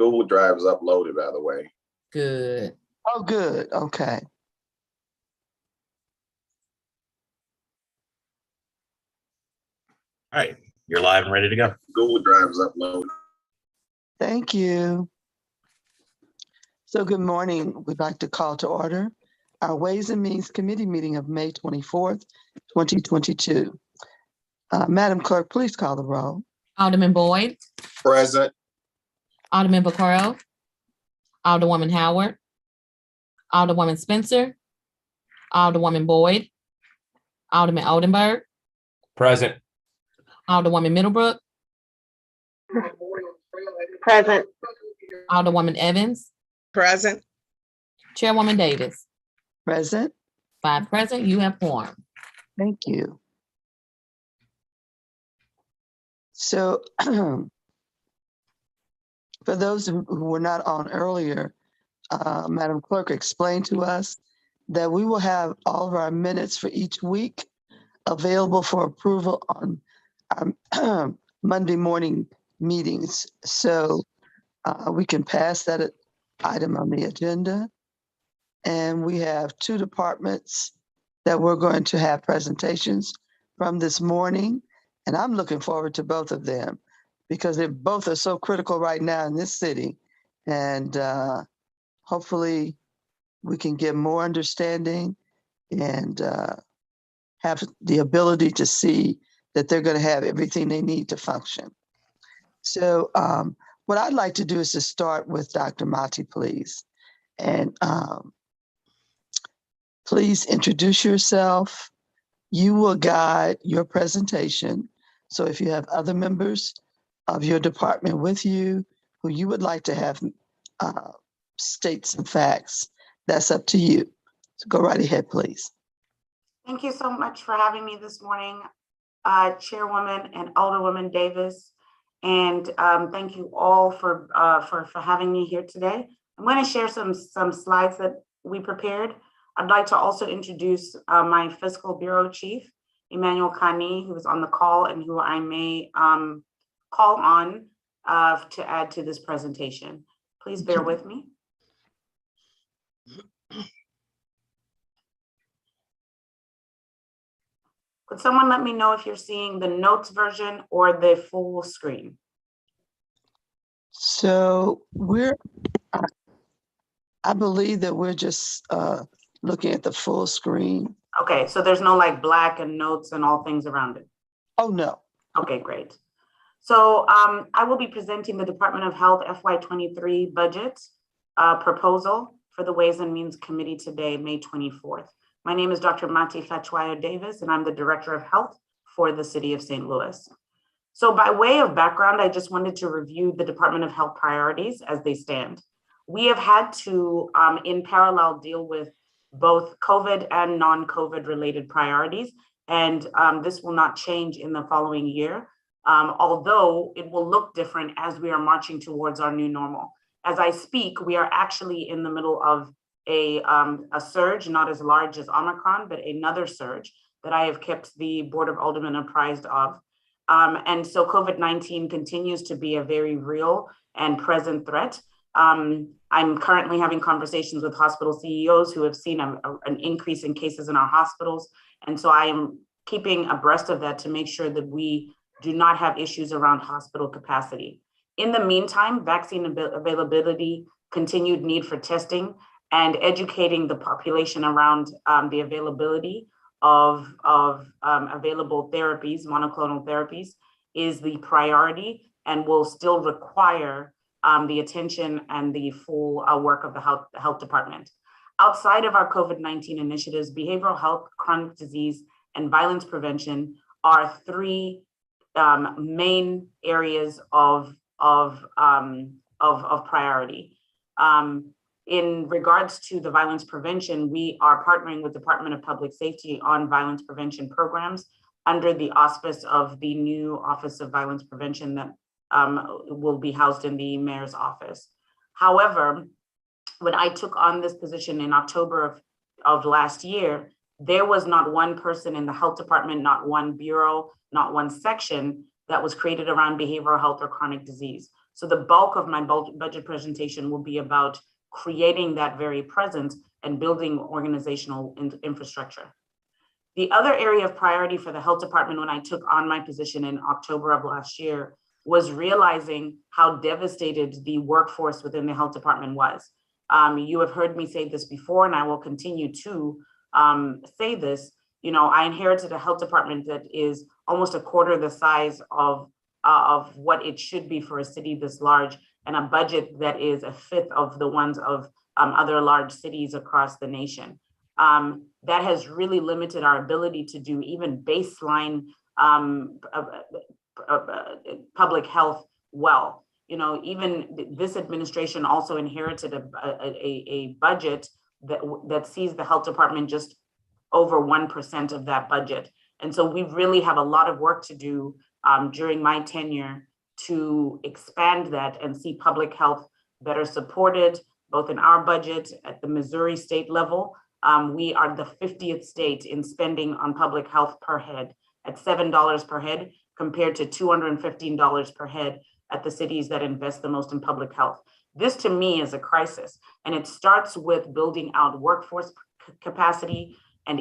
Google Drive is uploaded, by the way. Good. Oh, good. Okay. All right, you're live and ready to go. Google Drive is uploaded. Thank you. So good morning. We'd like to call to order our Ways and Means Committee meeting of May 24th, 2022. Madam Clerk, please call the roll. Alderman Boyd, Present. Alderman Vaccaro, Alderwoman Howard, Alderwoman Spencer, Alderwoman Boyd, Alderman Oldenburg, Present. Alderwoman Middlebrook, Present. Alderwoman Evans, Present. Chairwoman Davis. Present. 5 present, you have quorum. Thank you. So for those who were not on earlier, Madam Clerk explained to us that we will have all of our minutes for each week available for approval on our Monday morning meetings. So we can pass that item on the agenda. And we have 2 departments that we're going to have presentations from this morning. And I'm looking forward to both of them because they both are so critical right now in this city. And hopefully we can get more understanding and have the ability to see that they're going to have everything they need to function. So what I'd like to do is to start with Dr. Mati, please. And please introduce yourself. You will guide your presentation. So if you have other members of your department with you who you would like to have state some facts, that's up to you. So go right ahead, please. Thank you so much for having me this morning, Chairwoman and Alderwoman Davis. And thank you all for having me here today. I'm going to share some slides that we prepared. I'd like to also introduce my Fiscal Bureau Chief, Emmanuel Kani, who is on the call and who I may call on to add to this presentation. Please bear with me. Could someone let me know if you're seeing the notes version or the full screen? So I believe that we're just looking at the full screen. Okay, so there's no like black and notes and all things around it. Oh, no. Okay, great. So I will be presenting the Department of Health FY23 budget proposal for the Ways and Means Committee today, May 24th. My name is Dr. Mati Fy23 Davis, and I'm the Director of Health for the City of St. Louis. So by way of background, I just wanted to review the Department of Health priorities as they stand. We have had to, in parallel, deal with both COVID and non-COVID related priorities, and this will not change in the following year, although it will look different as we are marching towards our new normal. As I speak, we are actually in the middle of a surge, not as large as Omicron, but another surge that I have kept the Board of Aldermen apprised of. And so COVID-19 continues to be a very real and present threat. I'm currently having conversations with hospital CEOs who have seen an increase in cases in our hospitals. And so I am keeping abreast of that to make sure that we do not have issues around hospital capacity. In the meantime, vaccine availability, continued need for testing, and educating the population around the availability of available therapies, monoclonal therapies, is the priority and will still require the attention and the full work of the health department. Outside of our COVID-19 initiatives, behavioral health, chronic disease, and violence prevention are 3 main areas of priority. In regards to the violence prevention, we are partnering with Department of Public Safety on violence prevention programs under the auspice of the new Office of Violence Prevention that will be housed in the mayor's office. However, when I took on this position in October of last year, there was not one person in the health department, not one bureau, not one section that was created around behavioral health or chronic disease. So the bulk of my budget presentation will be about creating that very presence and building organizational infrastructure. The other area of priority for the health department when I took on my position in October of last year was realizing how devastated the workforce within the health department was. You have heard me say this before, and I will continue to say this. I inherited a health department that is almost a quarter the size of what it should be for a city this large, and a budget that is a fifth of the ones of other large cities across the nation. That has really limited our ability to do even baseline public health well. Even this administration also inherited a budget that sees the health department just over 1% of that budget. And so we really have a lot of work to do during my tenure to expand that and see public health better supported, both in our budget at the Missouri state level. We are the 50th state in spending on public health per head at $7 per head, compared to $215 per head at the cities that invest the most in public health. This to me is a crisis, and it starts with building out workforce capacity and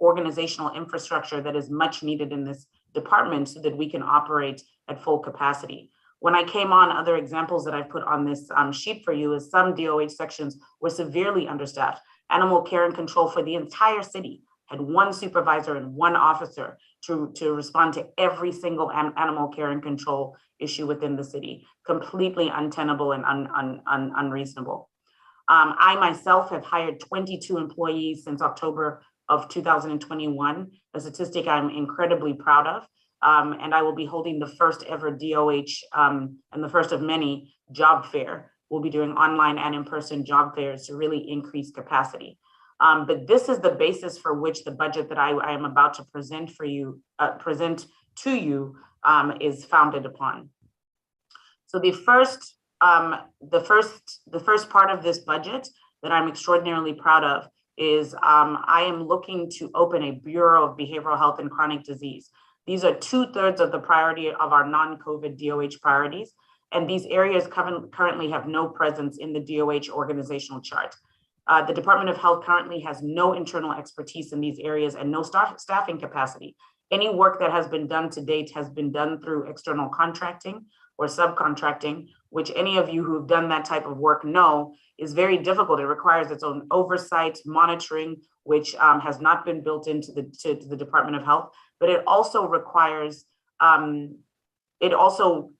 organizational infrastructure that is much needed in this department so that we can operate at full capacity. When I came on, other examples that I've put on this sheet for you is some DOH sections were severely understaffed. Animal care and control for the entire city had one supervisor and one officer to respond to every single animal care and control issue within the city. Completely untenable and unreasonable. I myself have hired 22 employees since October of 2021, a statistic I'm incredibly proud of. And I will be holding the first ever DOH and the first of many job fair. We'll be doing online and in-person job fairs to really increase capacity. But this is the basis for which the budget that I am about to present to you is founded upon. So the first part of this budget that I'm extraordinarily proud of is I am looking to open a Bureau of Behavioral Health and Chronic Disease. These are 2/3 of the priority of our non-COVID DOH priorities. And these areas currently have no presence in the DOH organizational chart. The Department of Health currently has no internal expertise in these areas and no staffing capacity. Any work that has been done to date has been done through external contracting or subcontracting, which any of you who've done that type of work know is very difficult. It requires its own oversight, monitoring, which has not been built into the Department of Health, but it also requires, it also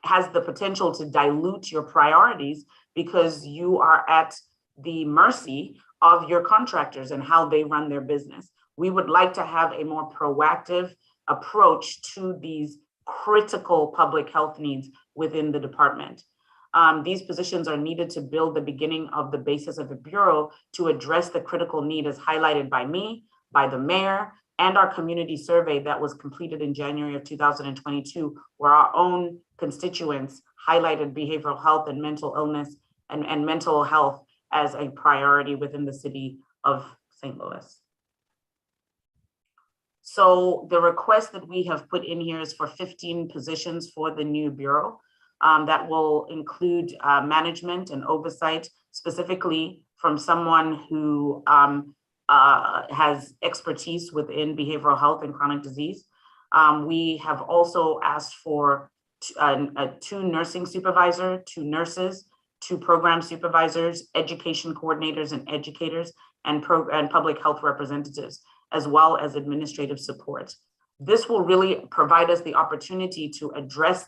has the potential to dilute your priorities because you are at the mercy of your contractors and how they run their business. We would like to have a more proactive approach to these critical public health needs within the department. These positions are needed to build the beginning of the basis of the Bureau to address the critical need as highlighted by me, by the mayor, and our community survey that was completed in January of 2022, where our own constituents highlighted behavioral health and mental illness and mental health as a priority within the city of St. Louis. So the request that we have put in here is for 15 positions for the new Bureau. That will include management and oversight, specifically from someone who has expertise within behavioral health and chronic disease. We have also asked for 2 nursing supervisors, 2 nurses, 2 program supervisors, education coordinators and educators, and public health representatives, as well as administrative support. This will really provide us the opportunity to address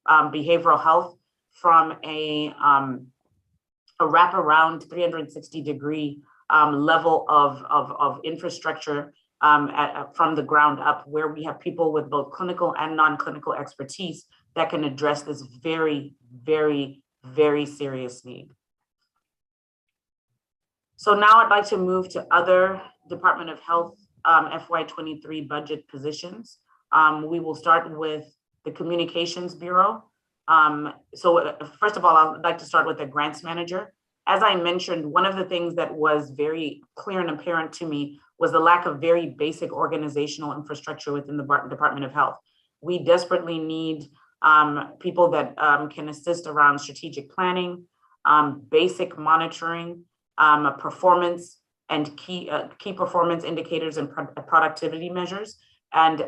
behavioral health from a wraparound 360-degree level of infrastructure from the ground up, where we have people with both clinical and non-clinical expertise that can address this very, very, very serious need. So now I'd like to move to other Department of Health FY23 budget positions. We will start with the Communications Bureau. So first of all, I'd like to start with the grants manager. As I mentioned, one of the things that was very clear and apparent to me was the lack of very basic organizational infrastructure within the Department of Health. We desperately need people that can assist around strategic planning, basic monitoring, performance and key performance indicators and productivity measures, and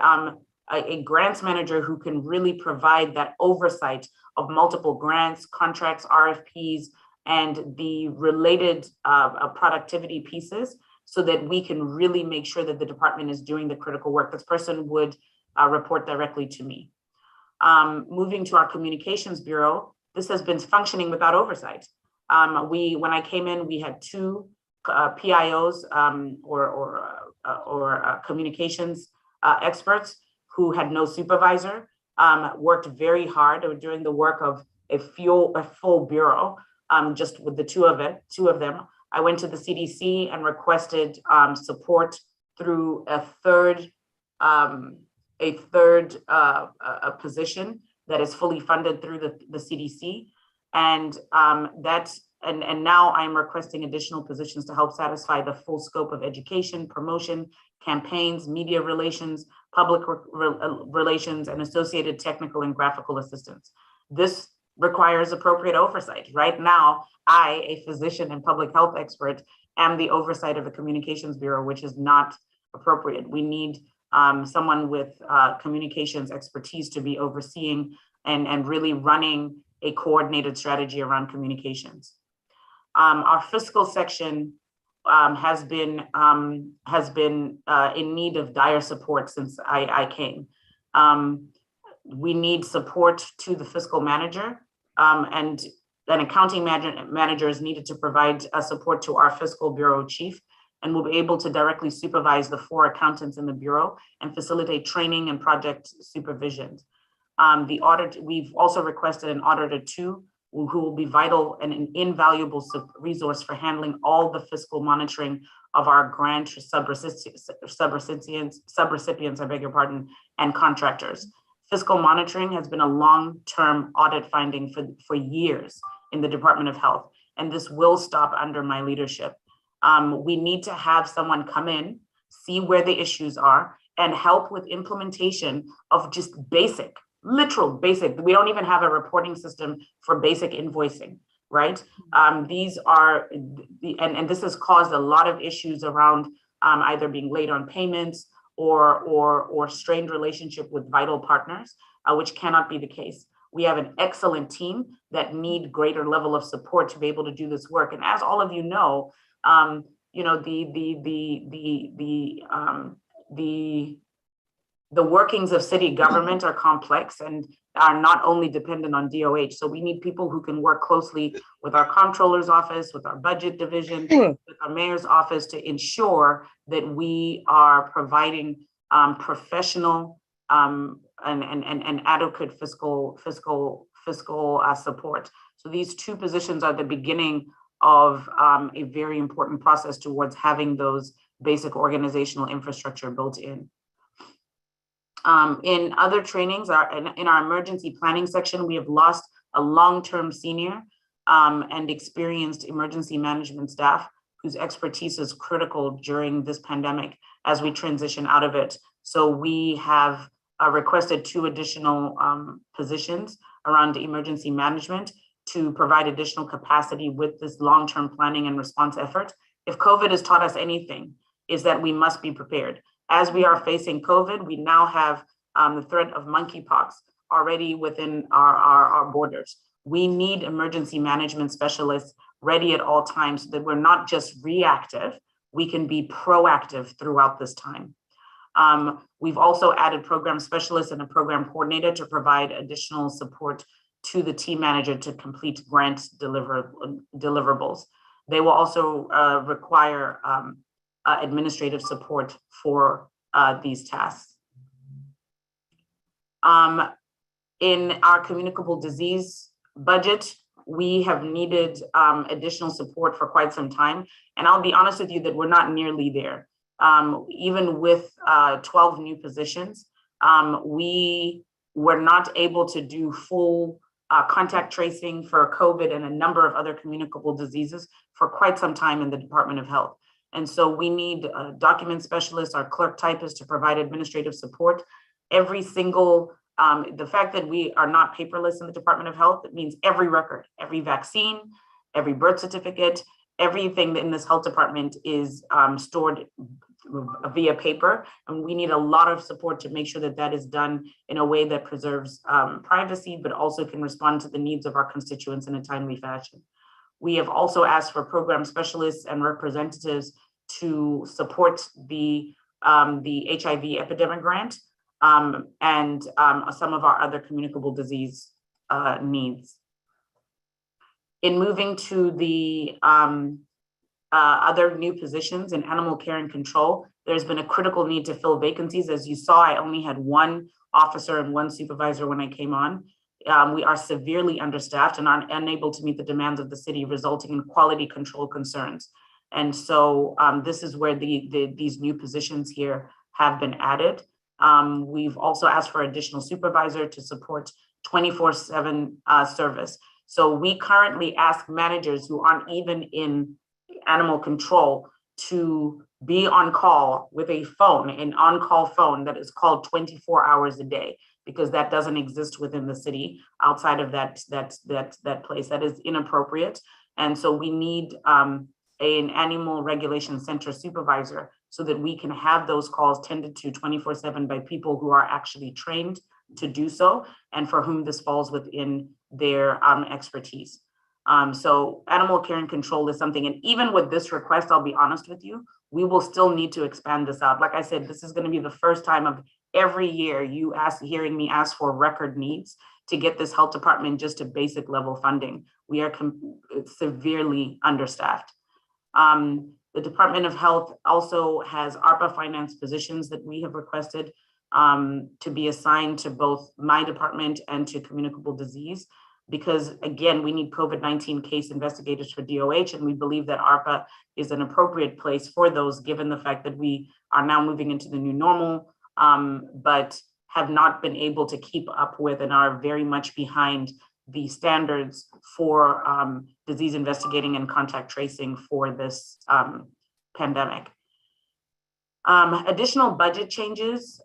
a grants manager who can really provide that oversight of multiple grants, contracts, RFPs, and the related productivity pieces, so that we can really make sure that the department is doing the critical work. This person would report directly to me. Moving to our communications bureau, this has been functioning without oversight. When I came in, we had 2 PIOs or communications experts who had no supervisor, worked very hard. They were doing the work of a full bureau, just with the two of them. I went to the CDC and requested support through a third position that is fully funded through the CDC. And and now I'm requesting additional positions to help satisfy the full scope of education, promotion, campaigns, media relations, public relations, and associated technical and graphical assistance. This requires appropriate oversight. Right now, I, a physician and public health expert, am the oversight of the Communications Bureau, which is not appropriate. We need someone with communications expertise to be overseeing and really running a coordinated strategy around communications. Our fiscal section has been in need of dire support since I came. We need support to the fiscal manager, and an accounting manager is needed to provide support to our fiscal bureau chief, and will be able to directly supervise the 4 accountants in the bureau and facilitate training and project supervision. We've also requested an auditor too, who will be vital and an invaluable resource for handling all the fiscal monitoring of our grant subrecipients, I beg your pardon, and contractors. Fiscal monitoring has been a long-term audit finding for years in the Department of Health, and this will stop under my leadership. We need to have someone come in, see where the issues are, and help with implementation of just literal basic. We don't even have a reporting system for basic invoicing, right? These are, and this has caused a lot of issues around either being late on payments or strained relationship with vital partners, which cannot be the case. We have an excellent team that need greater level of support to be able to do this work. And as all of you know, the workings of city government are complex and are not only dependent on DOH. So we need people who can work closely with our comptroller's office, with our budget division, with our mayor's office, to ensure that we are providing professional and adequate fiscal support. So these 2 positions are the beginning of a very important process towards having those basic organizational infrastructure built in. In other trainings, in our emergency planning section, we have lost a long-term senior and experienced emergency management staff whose expertise is critical during this pandemic as we transition out of it. So we have requested 2 additional positions around emergency management to provide additional capacity with this long-term planning and response effort. If COVID has taught us anything, is that we must be prepared. As we are facing COVID, we now have the threat of monkeypox already within our borders. We need emergency management specialists ready at all times so that we're not just reactive, we can be proactive throughout this time. We've also added program specialists and a program coordinator to provide additional support to the team manager to complete grant deliverables. They will also require administrative support for these tasks. In our communicable disease budget, we have needed additional support for quite some time. And I'll be honest with you that we're not nearly there. Even with 12 new positions, we were not able to do full contact tracing for COVID and a number of other communicable diseases for quite some time in the Department of Health. And so we need document specialists, our clerk typists, to provide administrative support. Every single The fact that we are not paperless in the Department of Health, it means every record, every vaccine, every birth certificate, everything in this health department is stored via paper. And we need a lot of support to make sure that that is done in a way that preserves privacy, but also can respond to the needs of our constituents in a timely fashion. We have also asked for program specialists and representatives to support the HIV epidemic grant and some of our other communicable disease needs. In moving to the other new positions in animal care and control, there's been a critical need to fill vacancies. As you saw, I only had one officer and one supervisor when I came on. We are severely understaffed and are unable to meet the demands of the city, resulting in quality control concerns. And so this is where these new positions here have been added. We've also asked for additional supervisor to support 24/7 service. So we currently ask managers who aren't even in animal control to be on call with a phone, an on-call phone that is called 24 hours a day, because that doesn't exist within the city outside of that place. That is inappropriate. And so we need an animal regulation center supervisor so that we can have those calls tended to 24/7 by people who are actually trained to do so and for whom this falls within their expertise. So animal care and control is something, and even with this request, I'll be honest with you, we will still need to expand this out. Like I said, this is going to be the first time of every year hearing me ask for record needs to get this health department just to basic level funding. We are severely understaffed. The Department of Health also has ARPA finance positions that we have requested to be assigned to both my department and to communicable disease, because again, we need COVID-19 case investigators for DOH, and we believe that ARPA is an appropriate place for those, given the fact that we are now moving into the new normal, but have not been able to keep up with and are very much behind the standards for disease investigating and contact tracing for this pandemic. Additional budget changes.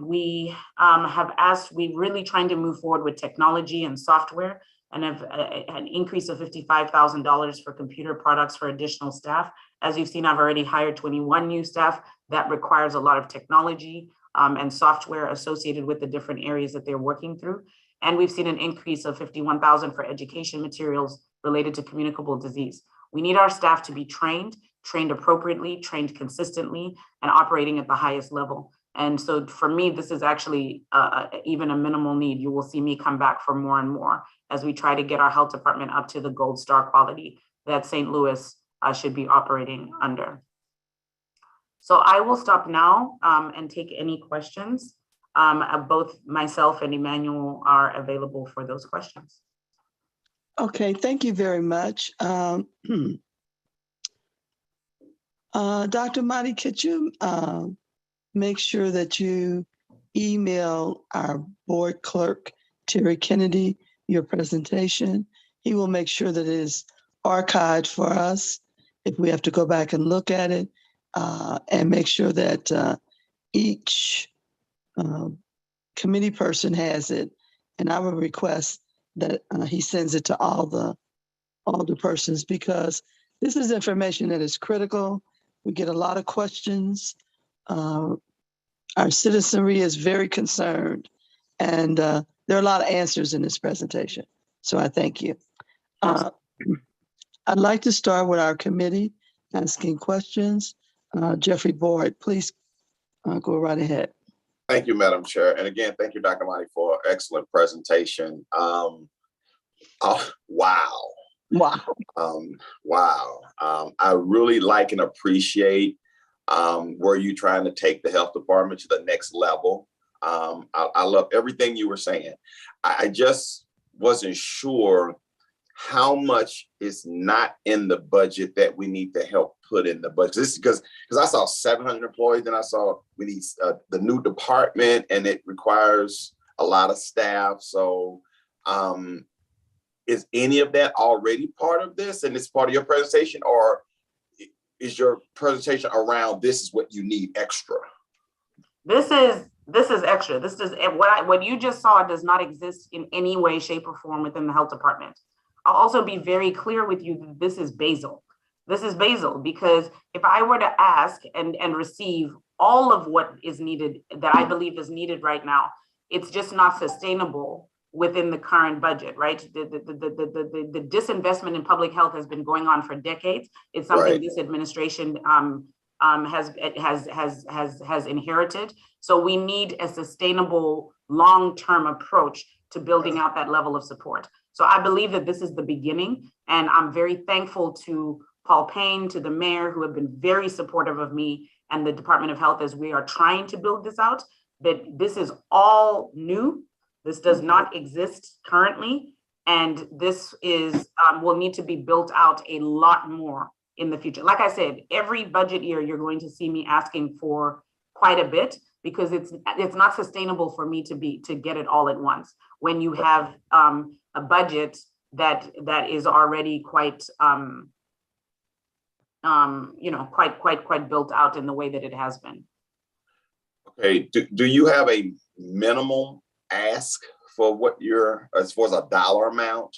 We have asked, we're really trying to move forward with technology and software and have an increase of $55,000 for computer products for additional staff. As you've seen, I've already hired 21 new staff. That requires a lot of technology and software associated with the different areas that they're working through. And we've seen an increase of $51,000 for education materials related to communicable disease. We need our staff to be trained appropriately, trained consistently, and operating at the highest level. And so for me, this is actually even a minimal need. You will see me come back for more and more as we try to get our health department up to the gold star quality that St. Louis should be operating under. So I will stop now and take any questions. Both myself and Emmanuel are available for those questions. Okay, thank you very much. Dr. Madi, could you make sure that you email our board clerk, Terry Kennedy, your presentation? He will make sure that it is archived for us if we have to go back and look at it, and make sure that each committee person has it. And I will request that he sends it to all the persons, because this is information that is critical. We get a lot of questions. Our citizenry is very concerned, and there are a lot of answers in this presentation. So I thank you. I'd like to start with our committee asking questions. Jeffrey Boyd, please go right ahead. Thank you, Madam Chair. And again, thank you, Dr. Madi, for an excellent presentation. Oh, wow. Wow. Wow. I really like and appreciate where you're trying to take the health department to the next level. I love everything you were saying. I just wasn't sure how much is not in the budget that we need to help put in the budget. This is because I saw 700 employees, and I saw we need the new department, and it requires a lot of staff. So is any of that already part of this, and it's part of your presentation, or is your presentation around this is what you need extra? This is This is extra. This does what you just saw does not exist in any way, shape, or form within the health department. I'll also be very clear with you that this is basal. This is basal because if I were to ask and receive all of what is needed, that I believe is needed right now, it's just not sustainable within the current budget, right? The disinvestment in public health has been going on for decades. It's something Right. this administration has inherited. So we need a sustainable long-term approach to building out that level of support. So I believe that this is the beginning, and I'm very thankful to Paul Payne, to the mayor, who have been very supportive of me and the Department of Health as we are trying to build this out. That this is all new. This does not exist currently, and this is will need to be built out a lot more in the future. Like I said, every budget year you're going to see me asking for quite a bit because it's not sustainable for me to get it all at once when you have a budget that is already quite quite built out in the way that it has been. Okay, do you have a minimum ask for what you're, as far as a dollar amount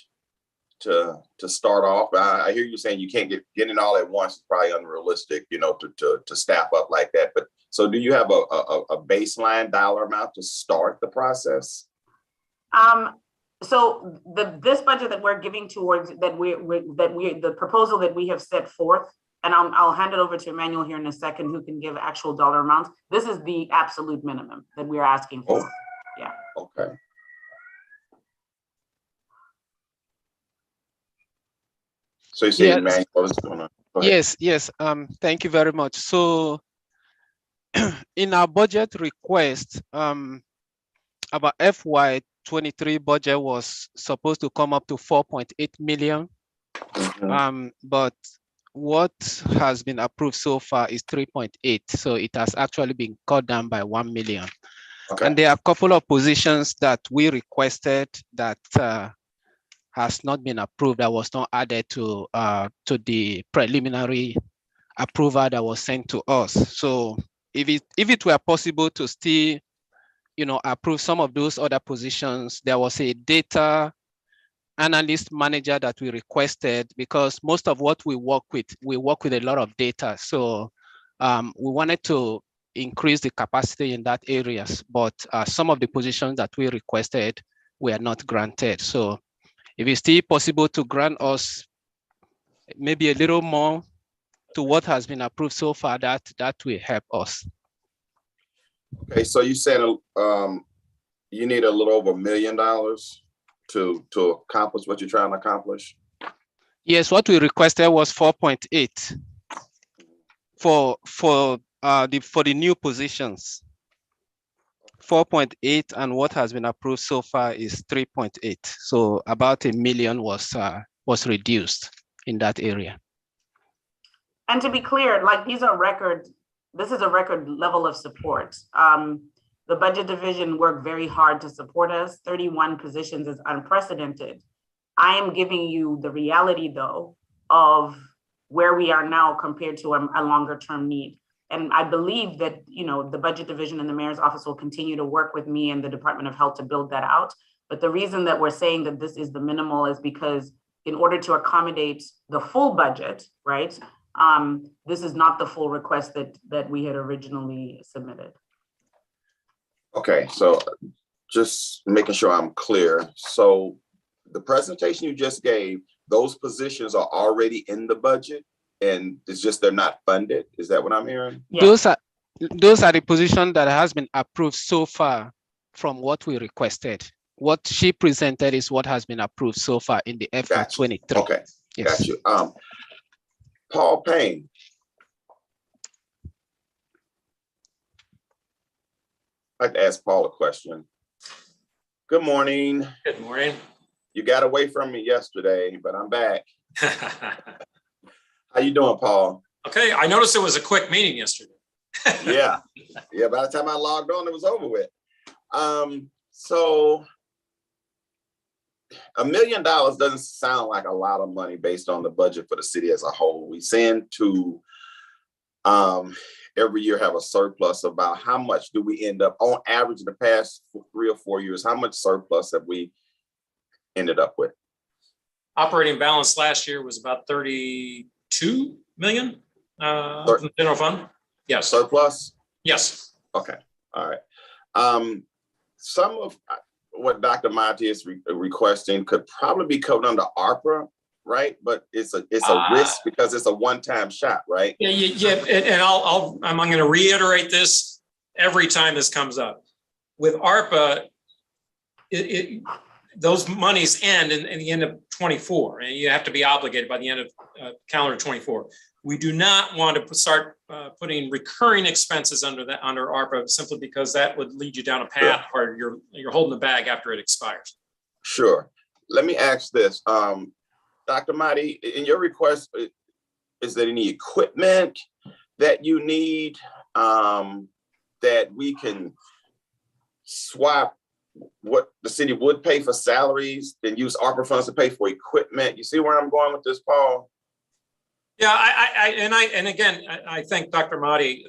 to start off? I hear you saying you can't get it all at once. It's probably unrealistic, to staff up like that. But so do you have a baseline dollar amount to start the process? So this budget that we're giving towards the proposal that we have set forth, and I'll hand it over to Emmanuel here in a second, who can give actual dollar amounts. This is the absolute minimum that we're asking for. Oh. Yeah. Okay. So you say, Yes. Emmanuel, what is going on? Go ahead. Yes. Thank you very much. So in our budget request, our FY23 budget was supposed to come up to 4.8 million. Mhm. But what has been approved so far is 3.8. So it has actually been cut down by 1 million. Okay. And there are a couple of positions that we requested that has not been approved, that was not added to the preliminary approval that was sent to us. So if it were possible to still, approve some of those other positions, there was a data analyst manager that we requested, because most of what we work with a lot of data. So we wanted to increase the capacity in that areas, but some of the positions that we requested were not granted. So if it's still possible to grant us maybe a little more to what has been approved so far, that will help us. Okay, so you said you need a little over $1 million to accomplish what you're trying to accomplish? Yes, what we requested was 4.8 for the new positions. 4.8, and what has been approved so far is 3.8. So about $1 million was reduced in that area. And to be clear, this is a record level of support. The budget division worked very hard to support us. 31 positions is unprecedented. I am giving you the reality, though, of where we are now compared to a longer term need. And I believe that, the budget division and the mayor's office will continue to work with me and the Department of Health to build that out. But the reason that we're saying that this is the minimal is because in order to accommodate the full budget, right, this is not the full request that we had originally submitted. Okay, so just making sure I'm clear. So the presentation you just gave, those positions are already in the budget and it's just they're not funded. Is that what I'm hearing? Yes. Those are the positions that has been approved so far from what we requested. What she presented is what has been approved so far in the FY23. Okay, Yes. got you. Paul Payne. I'd like to ask Paul a question. Good morning. Good morning. You got away from me yesterday, but I'm back. How you doing, Paul? Okay, I noticed it was a quick meeting yesterday. Yeah, by the time I logged on, it was over with. So $1 million doesn't sound like a lot of money based on the budget for the city as a whole. We send to every year have a surplus. About how much do we end up on average in the past 3 or 4 years? How much surplus have we ended up with? Operating balance last year was about 32 million from the general fund. Yes. Surplus? Yes. Okay. All right. Some of what Dr. Monty is requesting could probably be covered under ARPA, right? But it's a risk because it's a one-time shot, right? Yeah. And I'm going to reiterate this every time this comes up. With ARPA, those monies end in the end of 24, and you have to be obligated by the end of calendar 24. We do not want to start putting recurring expenses under ARPA simply because that would lead you down a path where you're holding the bag after it expires. Sure. Let me ask this, Dr. Mahdi, in your request, is there any equipment that you need that we can swap what the city would pay for salaries and use ARPA funds to pay for equipment? You see where I'm going with this, Paul? Yeah, I thank Dr. Mahdi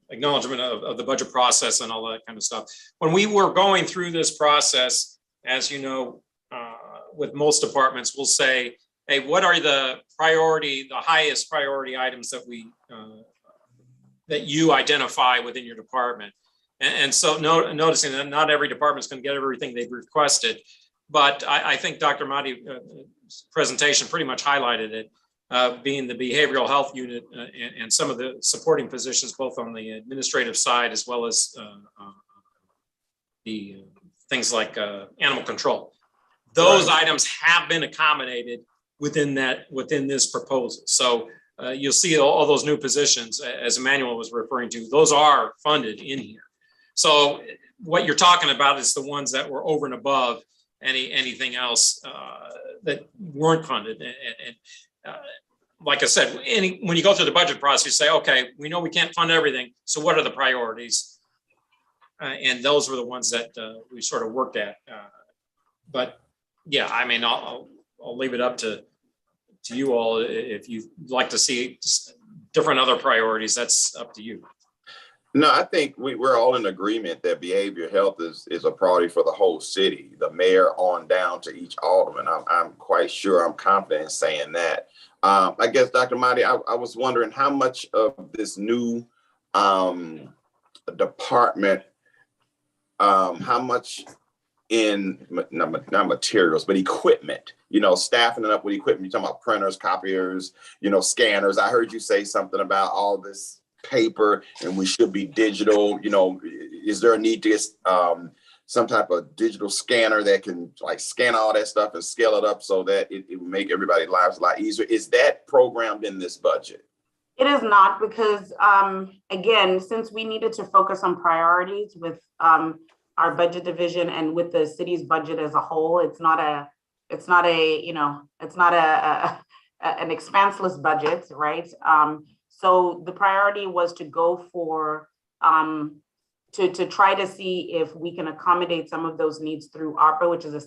acknowledgement of the budget process and all that kind of stuff. When we were going through this process, as you know, with most departments, we'll say, hey, what are the highest priority items that that you identify within your department? And so noticing that not every department is going to get everything they've requested, but I think Dr. Mahdi's presentation pretty much highlighted it, being the behavioral health unit and some of the supporting positions, both on the administrative side as well as the things like animal control. Those items have been accommodated within this proposal. So you'll see all those new positions, as Emmanuel was referring to, those are funded in here. So what you're talking about is the ones that were over and above anything else that weren't funded. And like I said, when you go through the budget process, you say, okay, we know we can't fund everything. So what are the priorities? And those were the ones that we sort of worked at. But yeah, I mean, I'll leave it up to you all. If you'd like to see different other priorities, that's up to you. No, I think we're all in agreement that behavioral health is a priority for the whole city, the mayor on down to each alderman. I'm quite sure, I'm confident in saying that. I guess, Dr. Mahdi, I was wondering how much of this new department, how much in, not materials, but equipment, staffing it up with equipment. You're talking about printers, copiers, scanners. I heard you say something about all this paper and we should be digital. Is there a need to get some type of digital scanner that can scan all that stuff and scale it up so that it will make everybody's lives a lot easier? Is that programmed in this budget? It is not, because again, since we needed to focus on priorities with our budget division and with the city's budget as a whole, it's not an expanseless budget, right? So the priority was to go for, to try to see if we can accommodate some of those needs through ARPA, which is a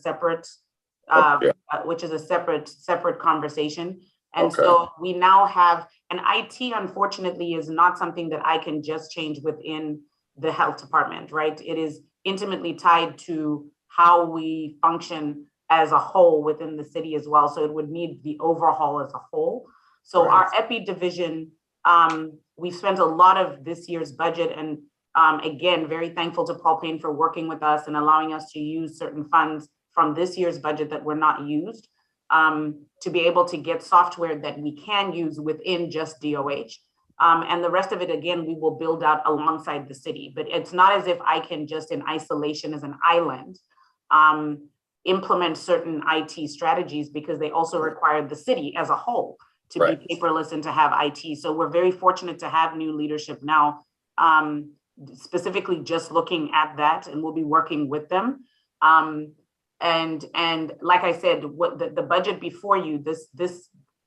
separate, separate conversation. And so we now have, and IT unfortunately is not something that I can just change within the health department, right? It is intimately tied to how we function as a whole within the city as well. So it would need the overhaul as a whole. So our EPI division, we've spent a lot of this year's budget, and again, very thankful to Paul Payne for working with us and allowing us to use certain funds from this year's budget that were not used to be able to get software that we can use within just DOH. And the rest of it, again, we will build out alongside the city, but it's not as if I can just in isolation as an island implement certain IT strategies, because they also require the city as a whole to be paperless and to have IT. So we're very fortunate to have new leadership now, specifically just looking at that, and we'll be working with them. And like I said, what the budget before you,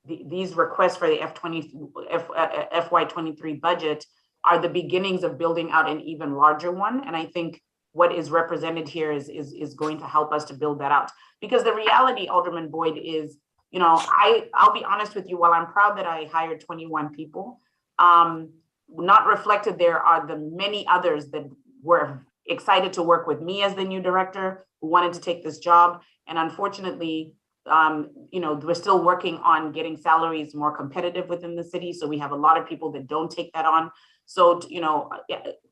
these requests for the FY23 budget are the beginnings of building out an even larger one. And I think what is represented here is going to help us to build that out. Because the reality, Alderman Boyd, is I'll be honest with you, while I'm proud that I hired 21 people, not reflected there are the many others that were excited to work with me as the new director, who wanted to take this job. And unfortunately, we're still working on getting salaries more competitive within the city. So we have a lot of people that don't take that on. So,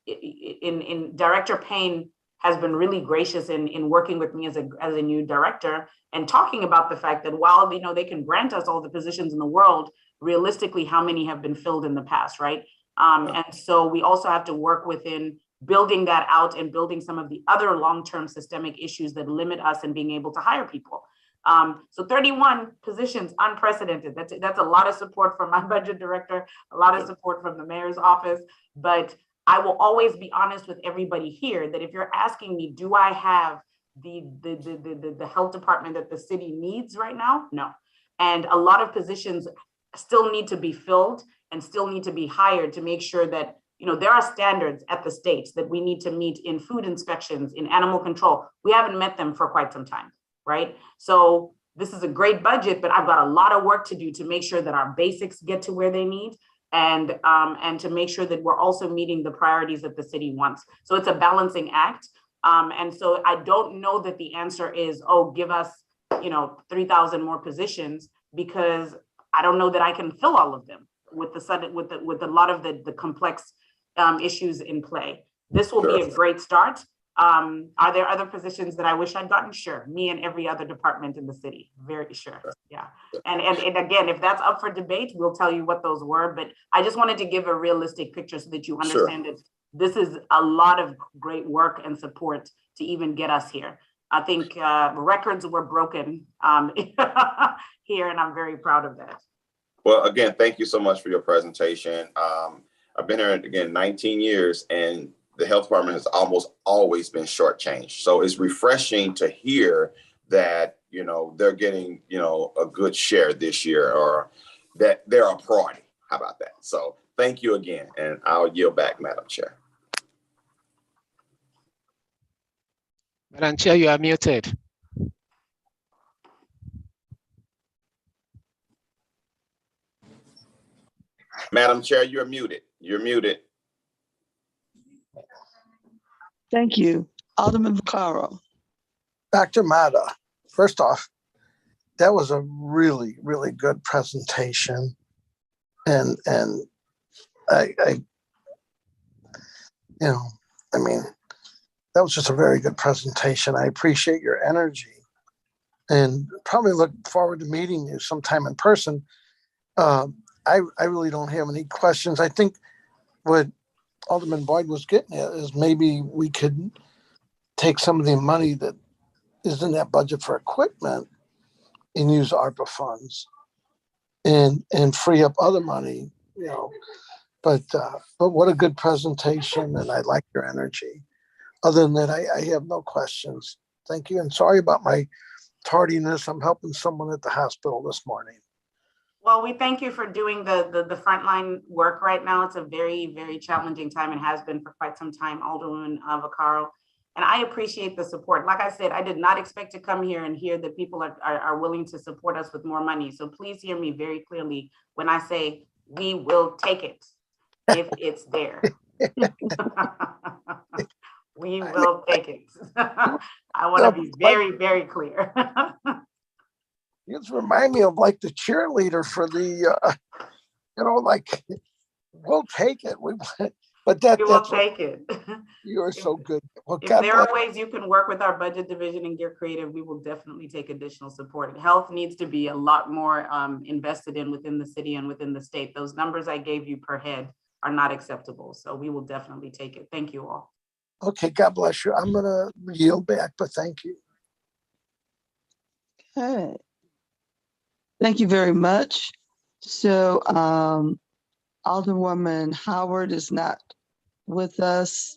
in Director Payne has been really gracious in working with me as a new director and talking about the fact that while, they can grant us all the positions in the world, realistically, how many have been filled in the past, right? And so we also have to work within building that out and building some of the other long-term systemic issues that limit us in being able to hire people. So 31 positions, unprecedented. That's a lot of support from my budget director, a lot of support from the mayor's office. But I will always be honest with everybody here that if you're asking me, do I have the health department that the city needs right now? No. And a lot of positions still need to be filled and still need to be hired to make sure that, there are standards at the states that we need to meet in food inspections, in animal control. We haven't met them for quite some time, right? So this is a great budget, but I've got a lot of work to do to make sure that our basics get to where they need and to make sure that we're also meeting the priorities that the city wants. So it's a balancing act. And so I don't know that the answer is, give us, 3,000 more positions, because I don't know that I can fill all of them with a lot of the complex issues in play. This will be a great start. Are there other positions that I wish I'd gotten? Sure. Me and every other department in the city. Very sure. Yeah. And again, if that's up for debate, we'll tell you what those were. But I just wanted to give a realistic picture so that you understand that this is a lot of great work and support to even get us here. I think records were broken here, and I'm very proud of that. Well, again, thank you so much for your presentation. I've been here again 19 years, and the health department has almost always been shortchanged. So it's refreshing to hear that, they're getting, a good share this year, or that they're a priority. How about that? So thank you again, and I'll yield back, Madam Chair. Madam Chair, you are muted. Madam Chair, you're muted. You're muted. Thank you. Alderman Vaccaro. Dr. Mata, first off, that was a really, really good presentation. And that was just a very good presentation. I appreciate your energy and probably look forward to meeting you sometime in person. I really don't have any questions. I think what Alderman Boyd was getting at is maybe we could take some of the money that is in that budget for equipment and use ARPA funds and free up other money, But what a good presentation, and I like your energy. Other than that, I have no questions. Thank you, and sorry about my tardiness. I'm helping someone at the hospital this morning. Well, we thank you for doing the frontline work right now. It's a very, very challenging time and has been for quite some time, Alderwoman Vaccaro. And I appreciate the support. Like I said, I did not expect to come here and hear that people are willing to support us with more money. So please hear me very clearly when I say we will take it if it's there. We will take it. I want to be very, very clear. You just remind me of like the cheerleader for the, we'll take it. But we will take it. You are so good. Well, if there are ways you can work with our budget division and get creative, we will definitely take additional support. Health needs to be a lot more invested in within the city and within the state. Those numbers I gave you per head are not acceptable. So we will definitely take it. Thank you all. Okay, God bless you. I'm going to yield back, but thank you. Okay. Thank you very much. So Alderwoman Howard is not with us.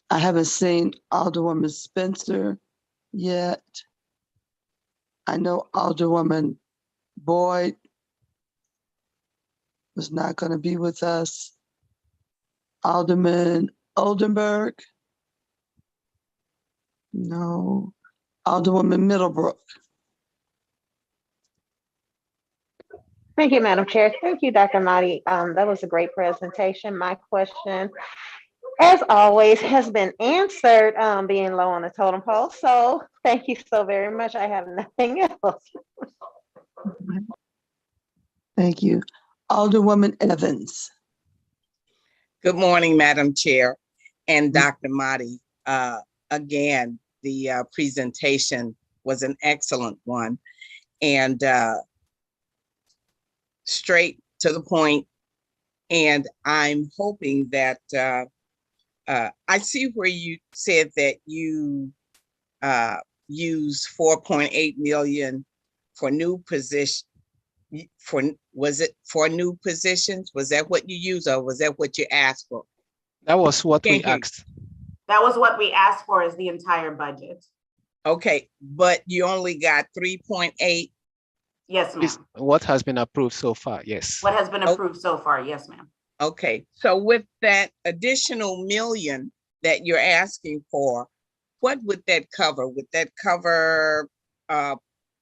I haven't seen Alderwoman Spencer yet. I know Alderwoman Boyd was not going to be with us. Alderman Oldenburg? No. Alderwoman Middlebrook? Thank you, Madam Chair. Thank you, Dr. Marty. That was a great presentation. My question, as always, has been answered, being low on the totem pole. So thank you so very much. I have nothing else. Thank you. Alderwoman Evans. Good morning, Madam Chair and Dr. Marty. Again, the presentation was an excellent one and straight to the point. And I'm hoping that I see where you said that you use 4.8 million for new position. Was it for new positions? Was that what you used, or was that what you asked for? That was what we Can't hear you. asked. That was what we asked for, is the entire budget. Okay, but you only got 3.8. Yes, Is ma'am. what has been approved so far, yes. What has been approved so far? Yes, ma'am. Okay, so with that additional million that you're asking for, what would that cover? Would that cover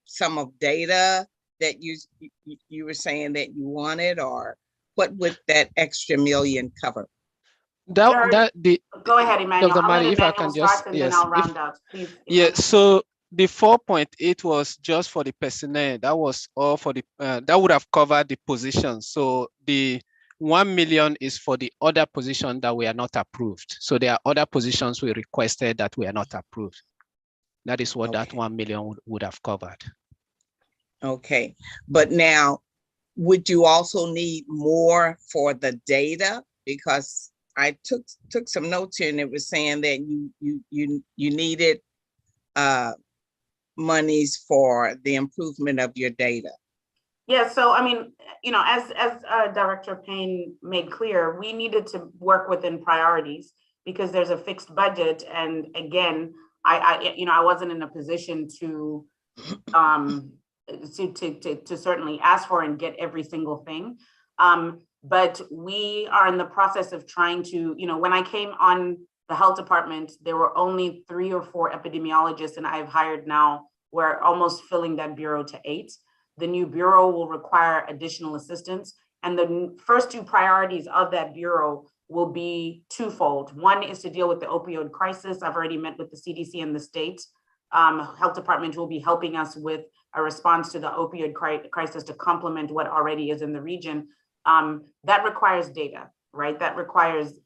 some of data that you were saying that you wanted, or what would that extra million cover? Sure. Go ahead, Emmanuel. Dr. I'll let Marty, if I Emmanuel can just, start and then I'll round out. Please. Yeah, Emmanuel. so the 4.8 was just for the personnel. That was all for the, that would have covered the position. So the 1 million is for the other position that we are not approved. So there are other positions we requested that we are not approved. That is what that 1 million would have covered. Okay, but now, would you also need more for the data? Because I took some notes here and it was saying that you needed monies for the improvement of your data. Yeah, so I mean, you know, as Director Payne made clear, we needed to work within priorities because there's a fixed budget. And again, I wasn't in a position to certainly ask for and get every single thing. But we are in the process of trying to, you know, when I came on the health department, there were only 3 or 4 epidemiologists, and I've hired now, we're almost filling that bureau to 8. The new bureau will require additional assistance. And the first 2 priorities of that bureau will be twofold. One is to deal with the opioid crisis. I've already met with the CDC and the state. Health department will be helping us with a response to the opioid crisis to complement what already is in the region. That requires data, right? That requires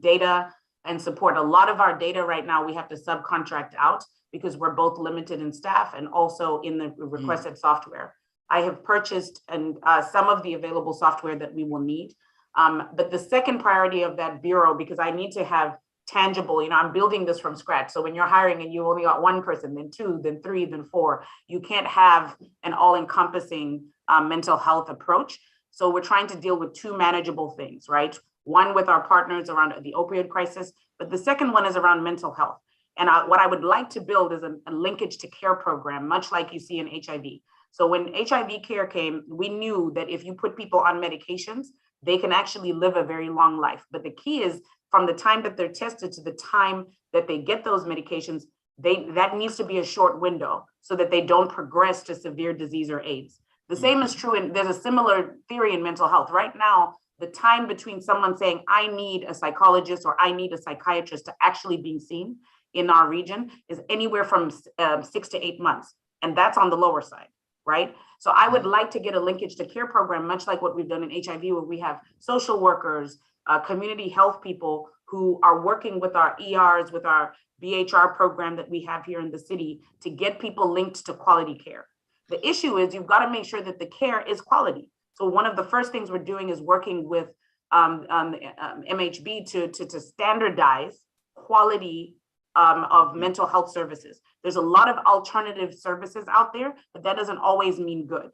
data and support. A lot of our data right now, we have to subcontract out because we're both limited in staff and also in the requested software. I have purchased some of the available software that we will need. But the second priority of that bureau, because I need to have tangible, you know, I'm building this from scratch. So when you're hiring and you only got 1 person, then 2, then 3, then 4, you can't have an all-encompassing mental health approach. So we're trying to deal with 2 manageable things, right? One with our partners around the opioid crisis, but the second one is around mental health. And what I would like to build is a linkage to care program, much like you see in HIV. So when HIV care came, we knew that if you put people on medications, they can actually live a very long life. But the key is from the time that they're tested to the time that they get those medications, that needs to be a short window so that they don't progress to severe disease or AIDS. The same is true, and there's a similar theory in mental health. Right now, the time between someone saying, I need a psychologist or I need a psychiatrist to actually being seen in our region is anywhere from 6 to 8 months. And that's on the lower side, right? So I would like to get a linkage to care program, much like what we've done in HIV, where we have social workers, community health people who are working with our ERs, with our BHR program that we have here in the city to get people linked to quality care. The issue is you've got to make sure that the care is quality. So one of the first things we're doing is working with MHB to standardize quality of mental health services. There's a lot of alternative services out there, but that doesn't always mean good.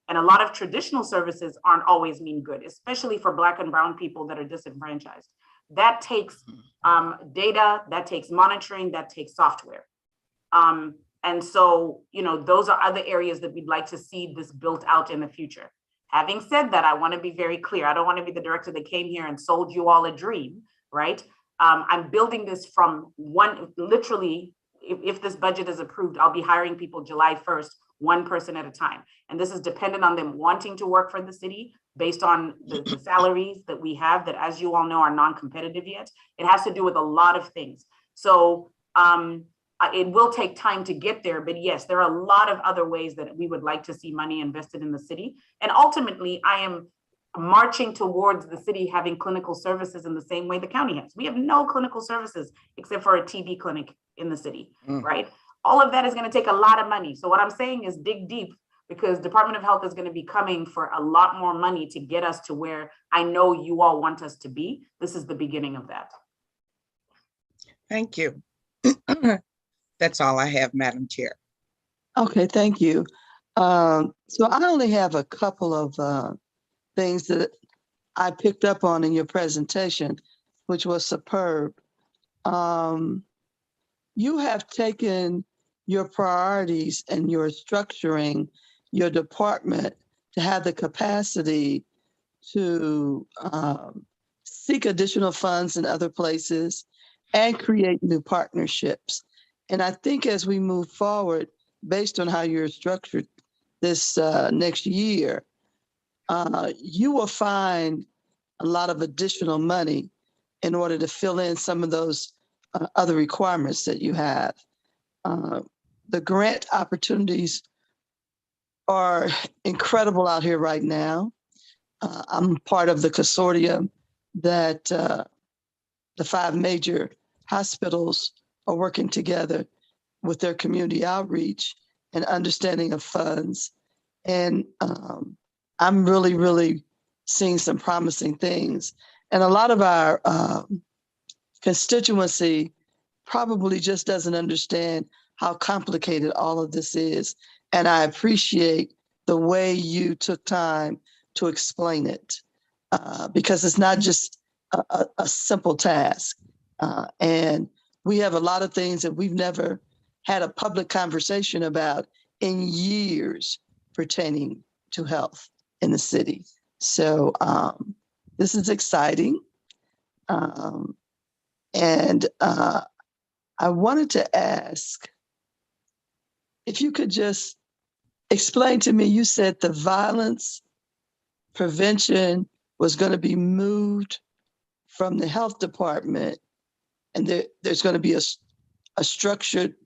And a lot of traditional services aren't always mean good, especially for Black and Brown people that are disenfranchised. That takes data, that takes monitoring, that takes software. And so, you know, those are other areas that we'd like to see this built out in the future. Having said that, I want to be very clear. I don't want to be the director that came here and sold you all a dream, right? I'm building this from literally, if this budget is approved, I'll be hiring people July 1st one person at a time. And this is dependent on them wanting to work for the city based on the salaries that we have that, as you all know, are non-competitive yet. It has to do with a lot of things. So it will take time to get there, but yes, there are a lot of other ways that we would like to see money invested in the city. And ultimately, I am marching towards the city having clinical services in the same way the county has. We have no clinical services except for a TB clinic in the city, right? All of that is going to take a lot of money. So what I'm saying is dig deep, because Department of Health is going to be coming for a lot more money to get us to where I know you all want us to be. This is the beginning of that. Thank you. That's all I have, Madam Chair. Okay, thank you. So I only have a couple of things that I picked up on in your presentation, which was superb. You have taken your priorities and you're structuring your department to have the capacity to seek additional funds in other places and create new partnerships. And I think as we move forward, based on how you're structured this next year, you will find a lot of additional money in order to fill in some of those other requirements that you have. The grant opportunities are incredible out here right now. I'm part of the consortium that the 5 major hospitals are working together with their community outreach and understanding of funds. And I'm really, really seeing some promising things. And a lot of our constituency probably just doesn't understand how complicated all of this is. And I appreciate the way you took time to explain it, because it's not just a simple task. And we have a lot of things that we've never had a public conversation about in years pertaining to health in the city. So this is exciting. And I wanted to ask if you could just explain to me, you said the violence prevention was going to be moved from the health department, and there's going to be a structured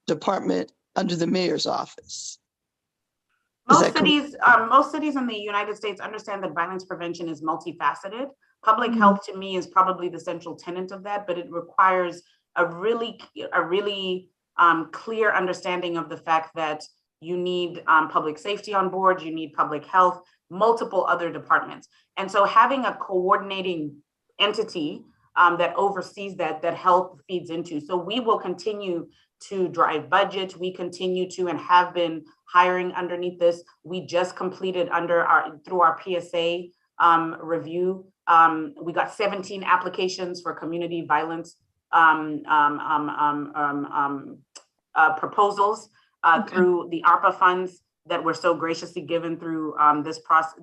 department under the mayor's office. Most cities in the United States understand that violence prevention is multifaceted. Public health to me is probably the central tenet of that, but it requires a really clear understanding of the fact that you need public safety on board, you need public health, multiple other departments. And so having a coordinating entity that oversees that health feeds into. So we will continue to drive budget. We continue to and have been hiring underneath this. We just completed through our PSA review. We got 17 applications for community violence proposals through the ARPA funds that were so graciously given through this process,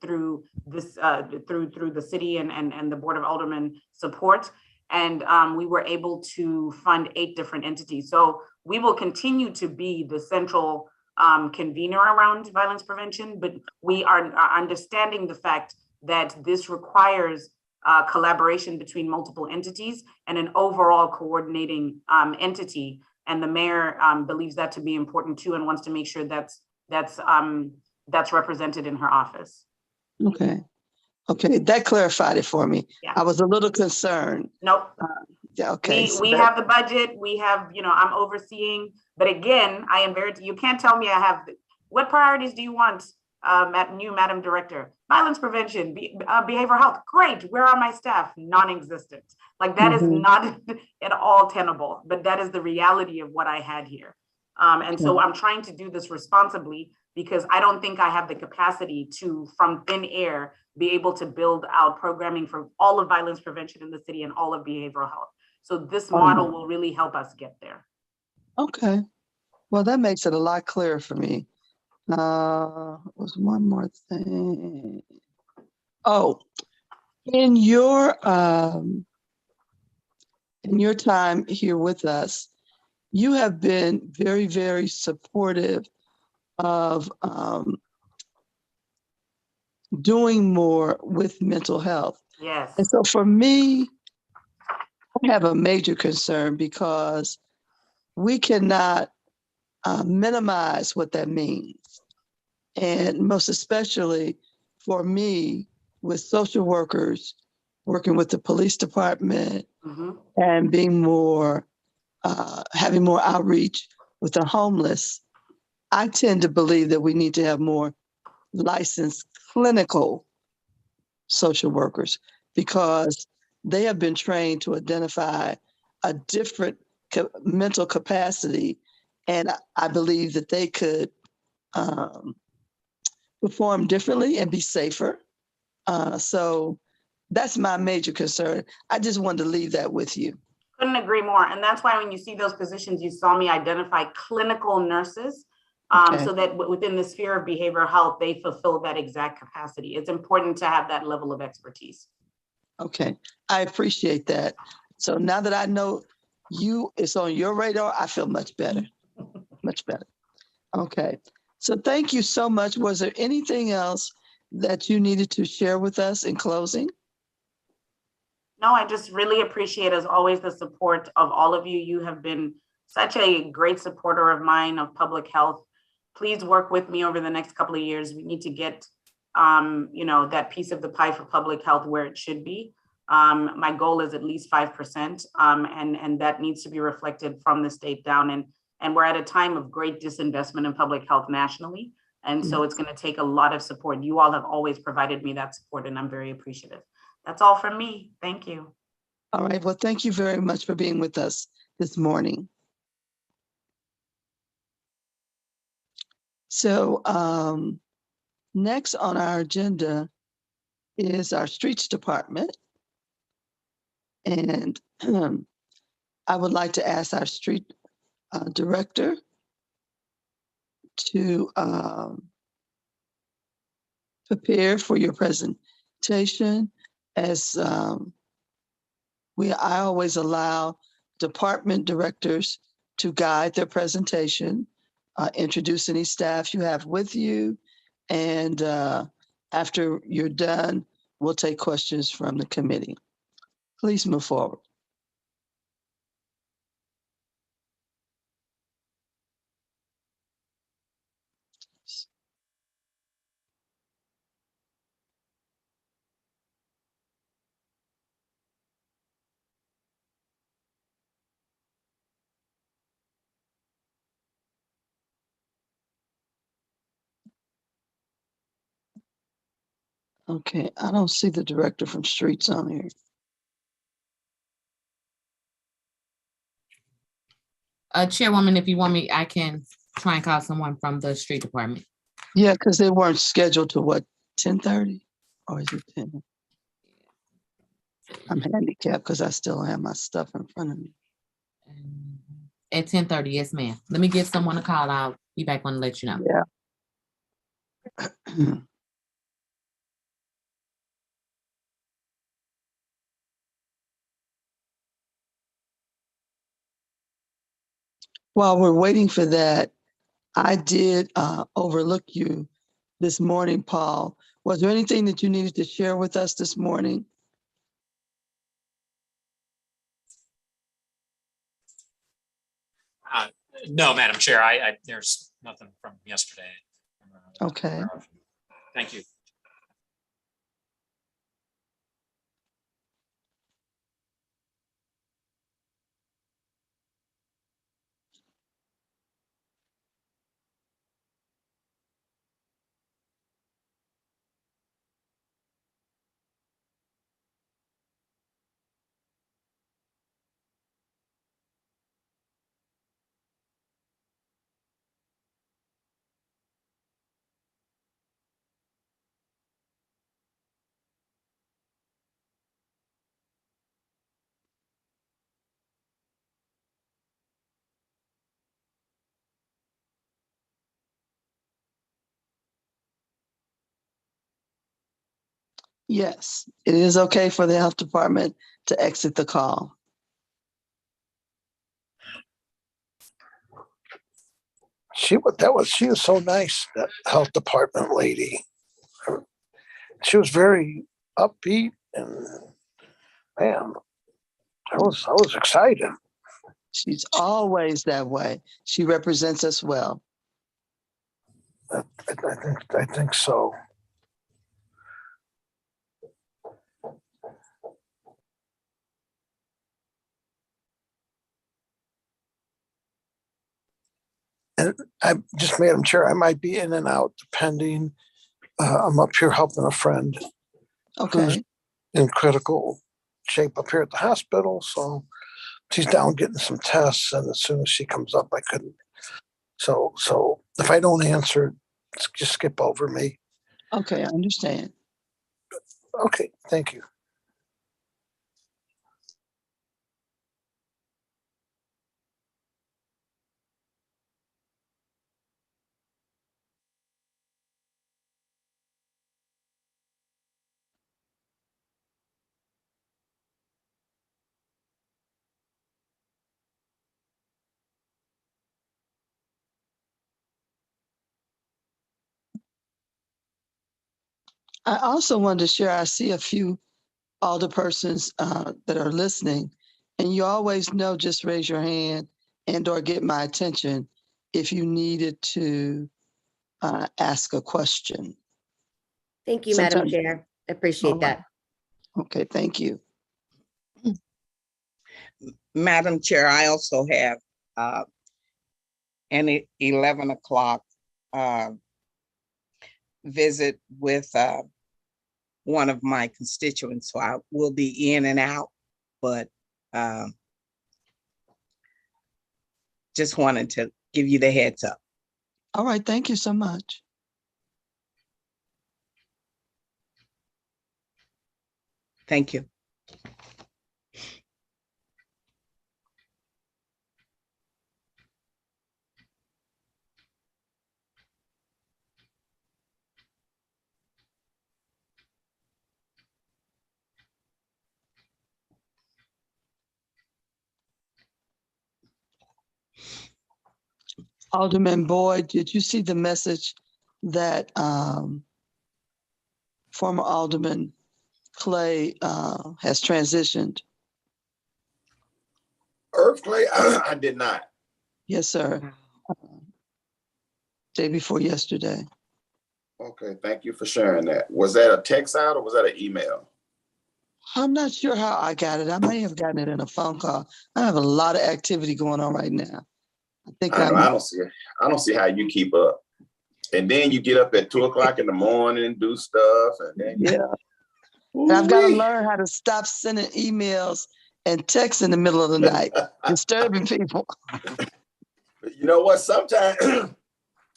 through the city and the Board of Aldermen support. And we were able to fund 8 different entities. So we will continue to be the central convener around violence prevention, but we are understanding the fact that this requires collaboration between multiple entities and an overall coordinating entity. And the mayor believes that to be important too, and wants to make sure that's represented in her office. Okay, that clarified it for me. Yeah. I was a little concerned. Nope. Yeah, okay. We have the budget, we have, I'm overseeing, but again, I am you can't tell me I have, what priorities do you want, new Madam Director? Violence prevention, behavioral health, great, where are my staff? Non-existent. Like that is not at all tenable, but that is the reality of what I had here. So I'm trying to do this responsibly because I don't think I have the capacity to, from thin air, be able to build out programming for all of violence prevention in the city and all of behavioral health. So this model will really help us get there. Okay. Well, that makes it a lot clearer for me. Was one more thing. Oh, in your time here with us, you have been very, very supportive of doing more with mental health. Yes. And so for me, I have a major concern because we cannot minimize what that means. And most especially for me, with social workers, working with the police department and being more, having more outreach with the homeless, I tend to believe that we need to have more licensed clinical social workers because they have been trained to identify a different mental capacity. And I believe that they could perform differently and be safer. So that's my major concern. I just wanted to leave that with you. Couldn't agree more. And that's why when you see those positions, you saw me identify clinical nurses so that within the sphere of behavioral health, they fulfill that exact capacity. It's important to have that level of expertise. Okay, I appreciate that. So now that I know it's on your radar, I feel much better, much better. Okay, so thank you so much. Was there anything else that you needed to share with us in closing? No, I just really appreciate, as always, the support of all of you. You have been such a great supporter of mine, of public health. Please work with me over the next couple of years. We need to get, that piece of the pie for public health where it should be. My goal is at least 5%, and that needs to be reflected from the state down. And we're at a time of great disinvestment in public health nationally. And so it's going to take a lot of support. You all have always provided me that support, and I'm very appreciative. That's all from me. Thank you. All right. Well, thank you very much for being with us this morning. So next on our agenda is our streets department. And I would like to ask our street director to prepare for your presentation. As I always allow department directors to guide their presentation, introduce any staff you have with you, and after you're done, we'll take questions from the committee. Please move forward. Okay, I don't see the director from streets on here. Chairwoman, if you want me, I can try and call someone from the street department. Yeah, because they weren't scheduled to what, 10:30? Or is it 10? I'm handicapped because I still have my stuff in front of me. At 10:30, yes, ma'am. Let me get someone to call. I'll be back on to let you know. Yeah. While we're waiting for that, I did overlook you this morning, Paul. Was there anything that you needed to share with us this morning? No, Madam Chair, there's nothing from yesterday. Okay. Thank you. Yes, it is okay for the health department to exit the call. She was so nice, that health department lady. She was very upbeat, and man, I was excited. She's always that way. She represents us well. I think so. And I just, Madam Chair, I might be in and out depending. I'm up here helping a friend who's Okay. in critical shape up here at the hospital. So she's down getting some tests, and as soon as she comes up, I couldn't. So if I don't answer, just skip over me. Okay, I understand. Okay, thank you. I also wanted to share, I see a few alderpersons that are listening, and you always know, just raise your hand and or get my attention if you needed to ask a question. Thank you, Madam Sometimes- Chair. I appreciate All right. that. Okay, thank you. Madam Chair, I also have an 11 o'clock visit with one of my constituents, so I will be in and out, but just wanted to give you the heads up. All right, thank you so much. Thank you. Alderman Boyd, did you see the message that former Alderman Clay has transitioned? Irv Clay, I did not. Yes, sir. Day before yesterday. Okay, thank you for sharing that. Was that a text out or was that an email? I'm not sure how I got it. I may have gotten it in a phone call. I have a lot of activity going on right now. I think I don't see how you keep up. And then you get up at 2 o'clock in the morning and do stuff, and then And I've got to learn how to stop sending emails and texts in the middle of the night, disturbing people. You know what? Sometimes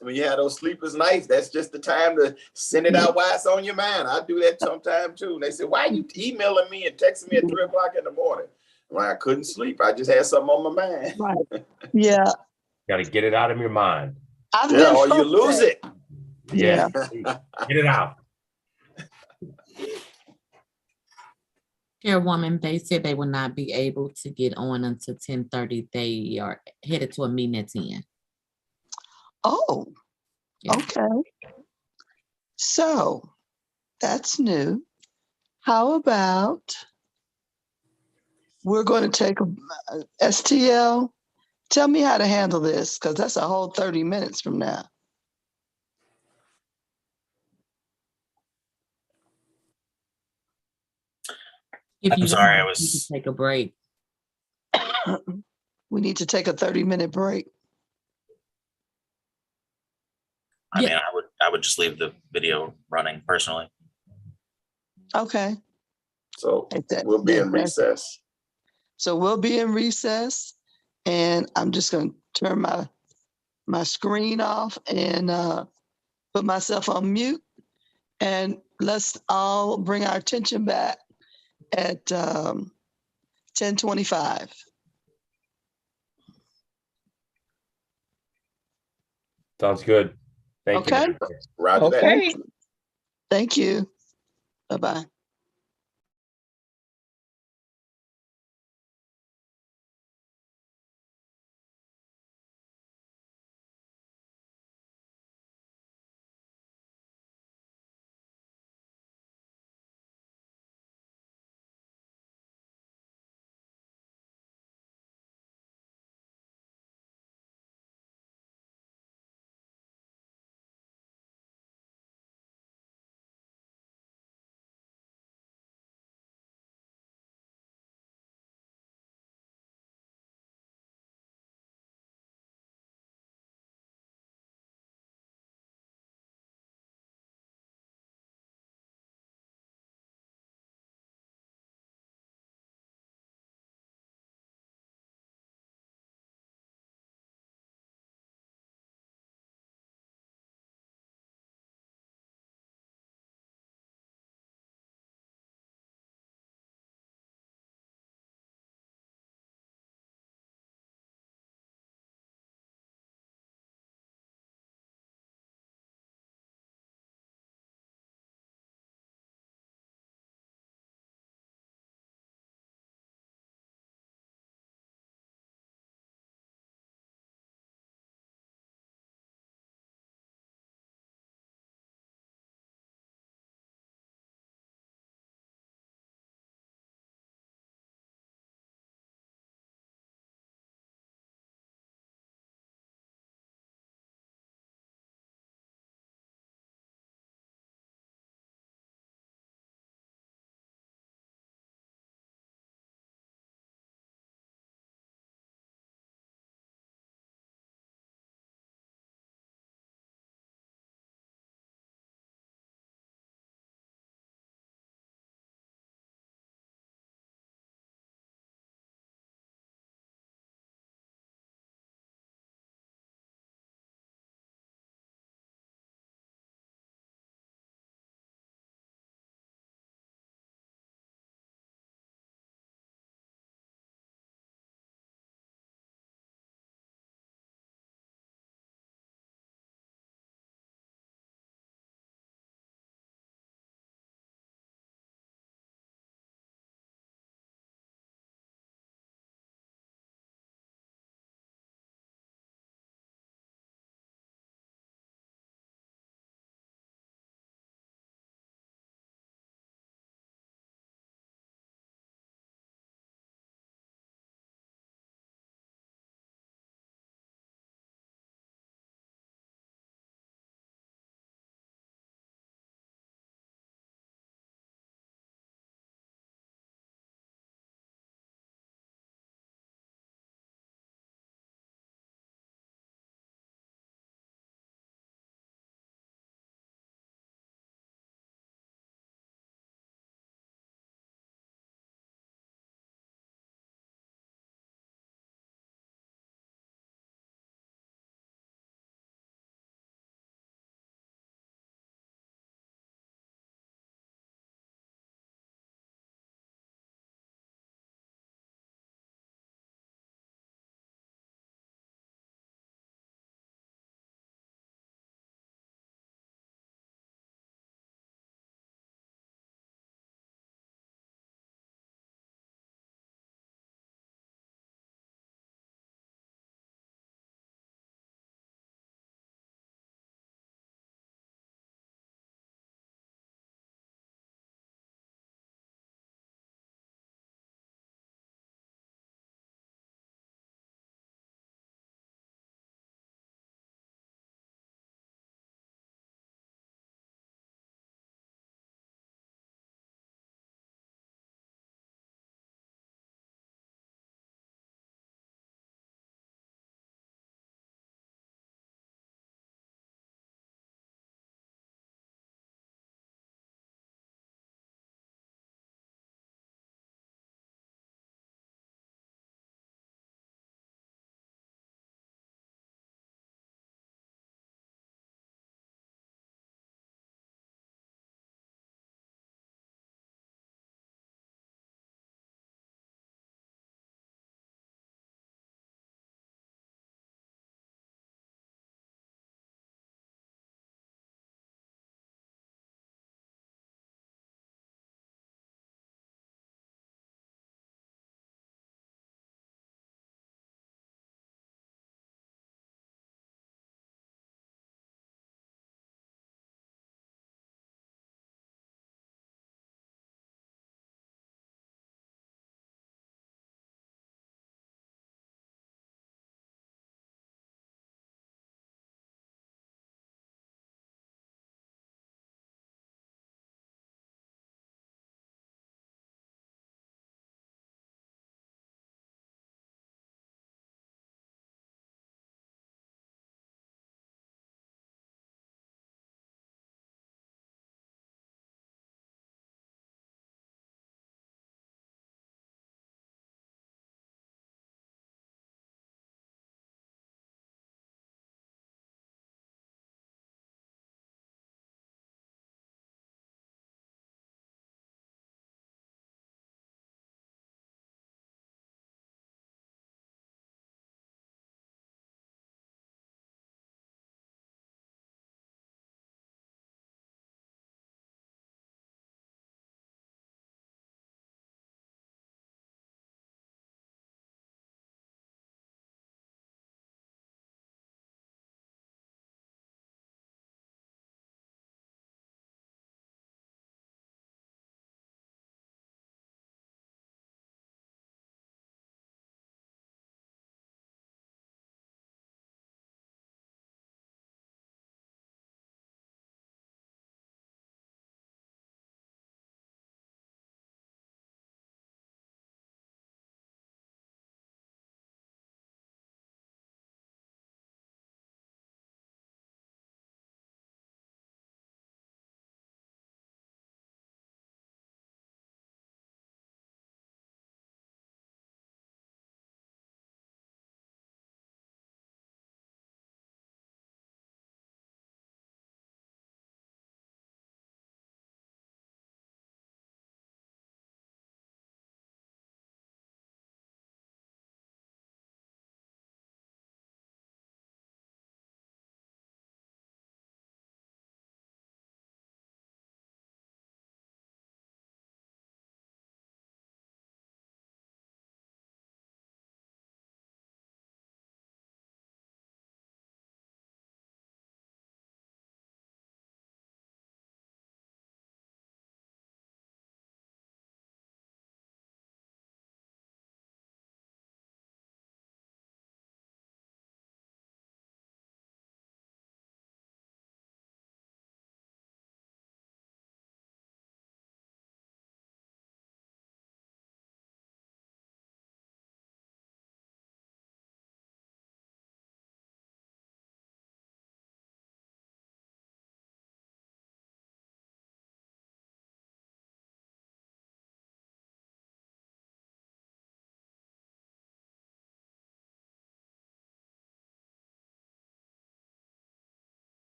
when you have those sleepless nights, that's just the time to send it out while it's on your mind. I do that sometimes too. And they say, "Why are you emailing me and texting me at 3 o'clock in the morning?" Well, I couldn't sleep. I just had something on my mind. Right. Yeah. Got to get it out of your mind. Yeah, or you lose it. Yeah. Get it out. Chairwoman, they said they will not be able to get on until 10:30. They are headed to a meeting at 10. Oh, okay. So that's new. How about we're going to take a STL. Tell me how to handle this, because that's a whole 30 minutes from now. I'm sorry, I you can take a break. We need to take a 30-minute break. I mean, I would just leave the video running personally. Okay. So we'll be in recess. So we'll be in recess, and I'm just going to turn my screen off and put myself on mute, and let's all bring our attention back at 10:25. Sounds good. Thank Okay. you. Roger that. Okay. Thank you. Bye-bye.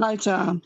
Hi, Tom.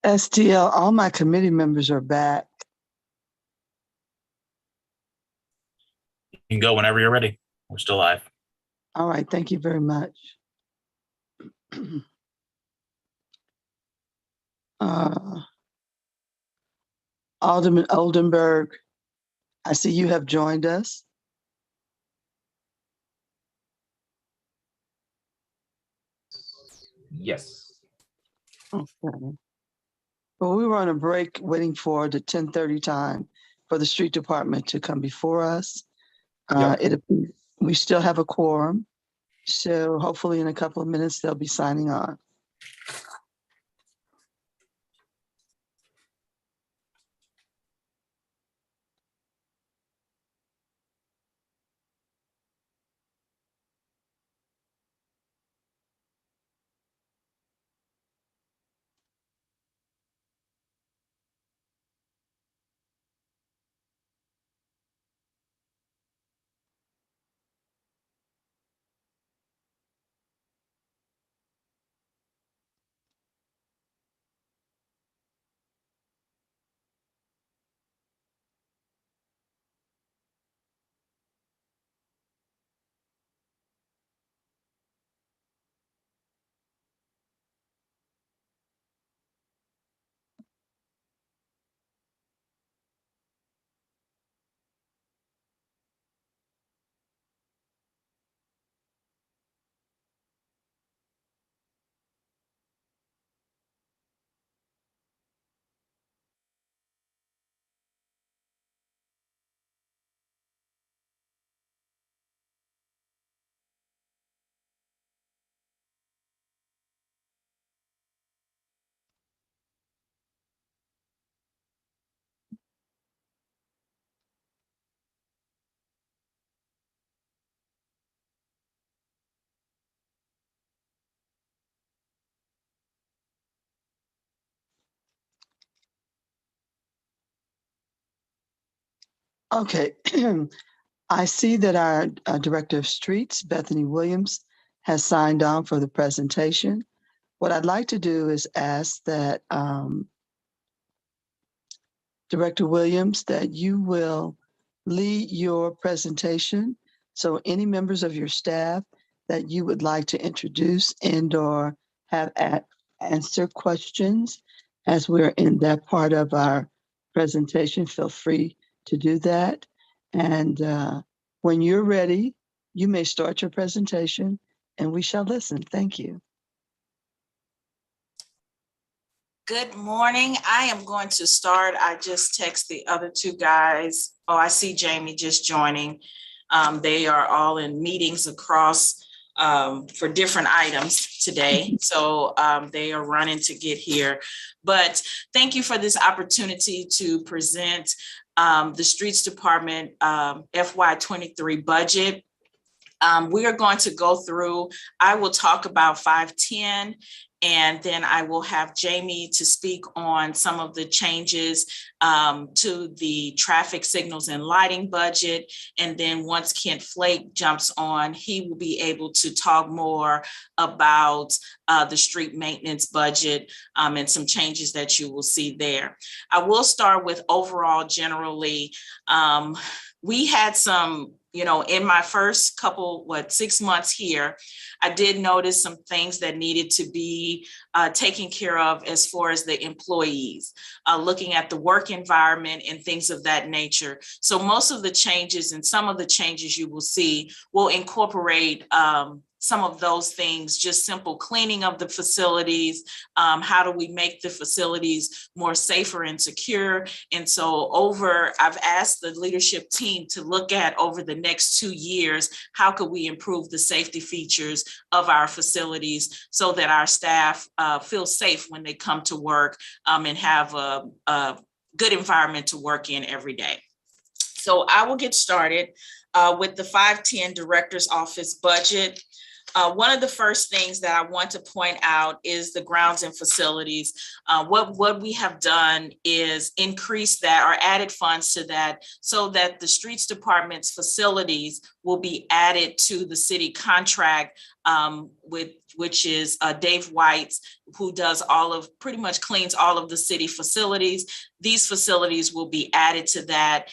STL, all my committee members are back. You can go whenever you're ready. We're still live. All right, thank you very much. Alderman Oldenburg, I see you have joined us. Yes. Okay. Well, we were on a break waiting for the 10:30 time for the street department to come before us. We still have a quorum. So hopefully in a couple of minutes, they'll be signing on. Okay. I see that our Director of Streets, Bethany Williams, has signed on for the presentation. What I'd like to do is ask that Director Williams, that you will lead your presentation. So any members of your staff that you would like to introduce and or have answer questions as we're in that part of our presentation, feel free to do that. And when you're ready, you may start your presentation and we shall listen. Thank you. Good morning. I am going to start. I just text the other two guys. Oh, I see Jamie just joining. They are all in meetings across for different items today. So they are running to get here. But thank you for this opportunity to present the Streets Department FY23 budget. We are going to go through, I will talk about 510, and then I will have Jamie to speak on some of the changes to the traffic signals and lighting budget. And then once Kent Flake jumps on, he will be able to talk more about the street maintenance budget and some changes that you will see there. I will start with overall generally. We had some, in my first couple, 6 months here, I did notice some things that needed to be taken care of as far as the employees, looking at the work environment and things of that nature. So most of the changes and some of the changes you will see will incorporate some of those things, just simple cleaning of the facilities. How do we make the facilities more safer and secure? And so I've asked the leadership team to look at over the next 2 years, how could we improve the safety features of our facilities so that our staff feel safe when they come to work and have a good environment to work in every day. So I will get started with the 510 Director's Office budget. One of the first things that I want to point out is the grounds and facilities. What we have done is increase that or added funds to that so that the Streets Department's facilities will be added to the city contract which is Dave White's, who does pretty much cleans all of the city facilities. These facilities will be added to that.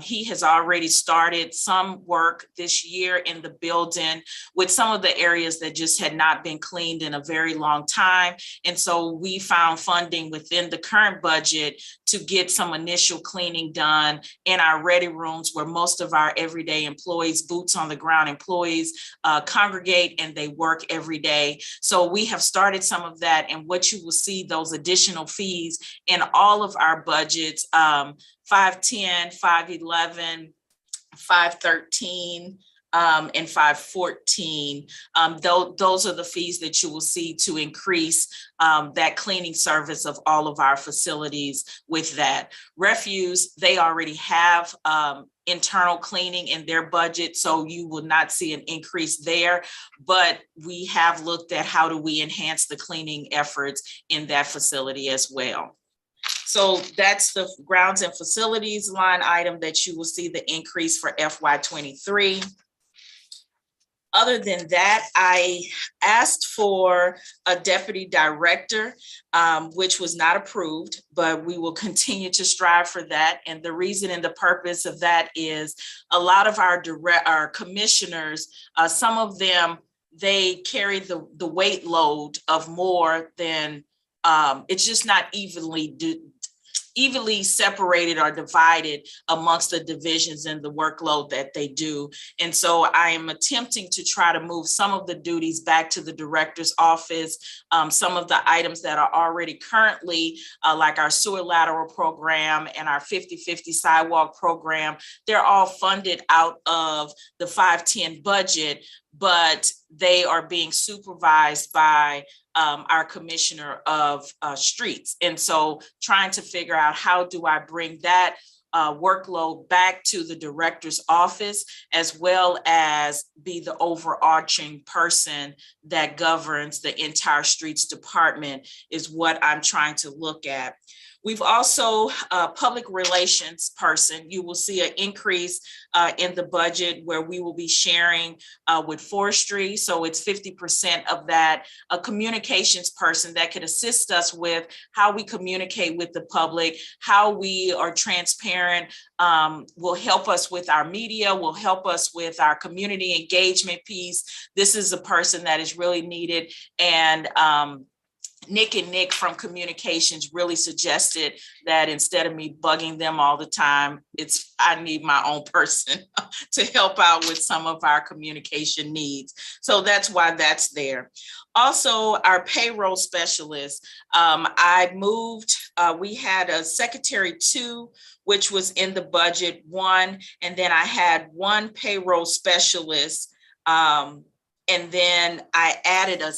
He has already started some work this year in the building with some of the areas that just had not been cleaned in a very long time. And so we found funding within the current budget to get some initial cleaning done in our ready rooms where most of our everyday employees, boots on the ground employees, congregate and they work every day. So we have started some of that, and what you will see, those additional fees in all of our budgets, 510, 511, 513, and 514. Those are the fees that you will see to increase that cleaning service of all of our facilities with that. Refuse, they already have internal cleaning in their budget, so you will not see an increase there, but we have looked at how do we enhance the cleaning efforts in that facility as well. So that's the grounds and facilities line item that you will see the increase for FY23. Other than that, I asked for a deputy director, which was not approved, but we will continue to strive for that. And the reason and the purpose of that is a lot of our commissioners, some of them, they carry the weight load of more than, it's just not evenly separated or divided amongst the divisions and the workload that they do. And so I am attempting to try to move some of the duties back to the director's office. Some of the items that are already currently, like our sewer lateral program and our 50-50 sidewalk program, they're all funded out of the 510 budget, but they are being supervised by our commissioner of streets. And so trying to figure out how do I bring that workload back to the director's office, as well as be the overarching person that governs the entire streets department is what I'm trying to look at. We've also public relations person. You will see an increase in the budget where we will be sharing with forestry. So it's 50% of that. A communications person that could assist us with how we communicate with the public, how we are transparent, will help us with our media, will help us with our community engagement piece. This is a person that is really needed. And Nick from communications really suggested that instead of me bugging them all the time, I need my own person to help out with some of our communication needs. So that's why that's there. Also, our payroll specialist, I moved, we had a secretary 2, which was in the budget 1, and then I had 1 payroll specialist, and then I added a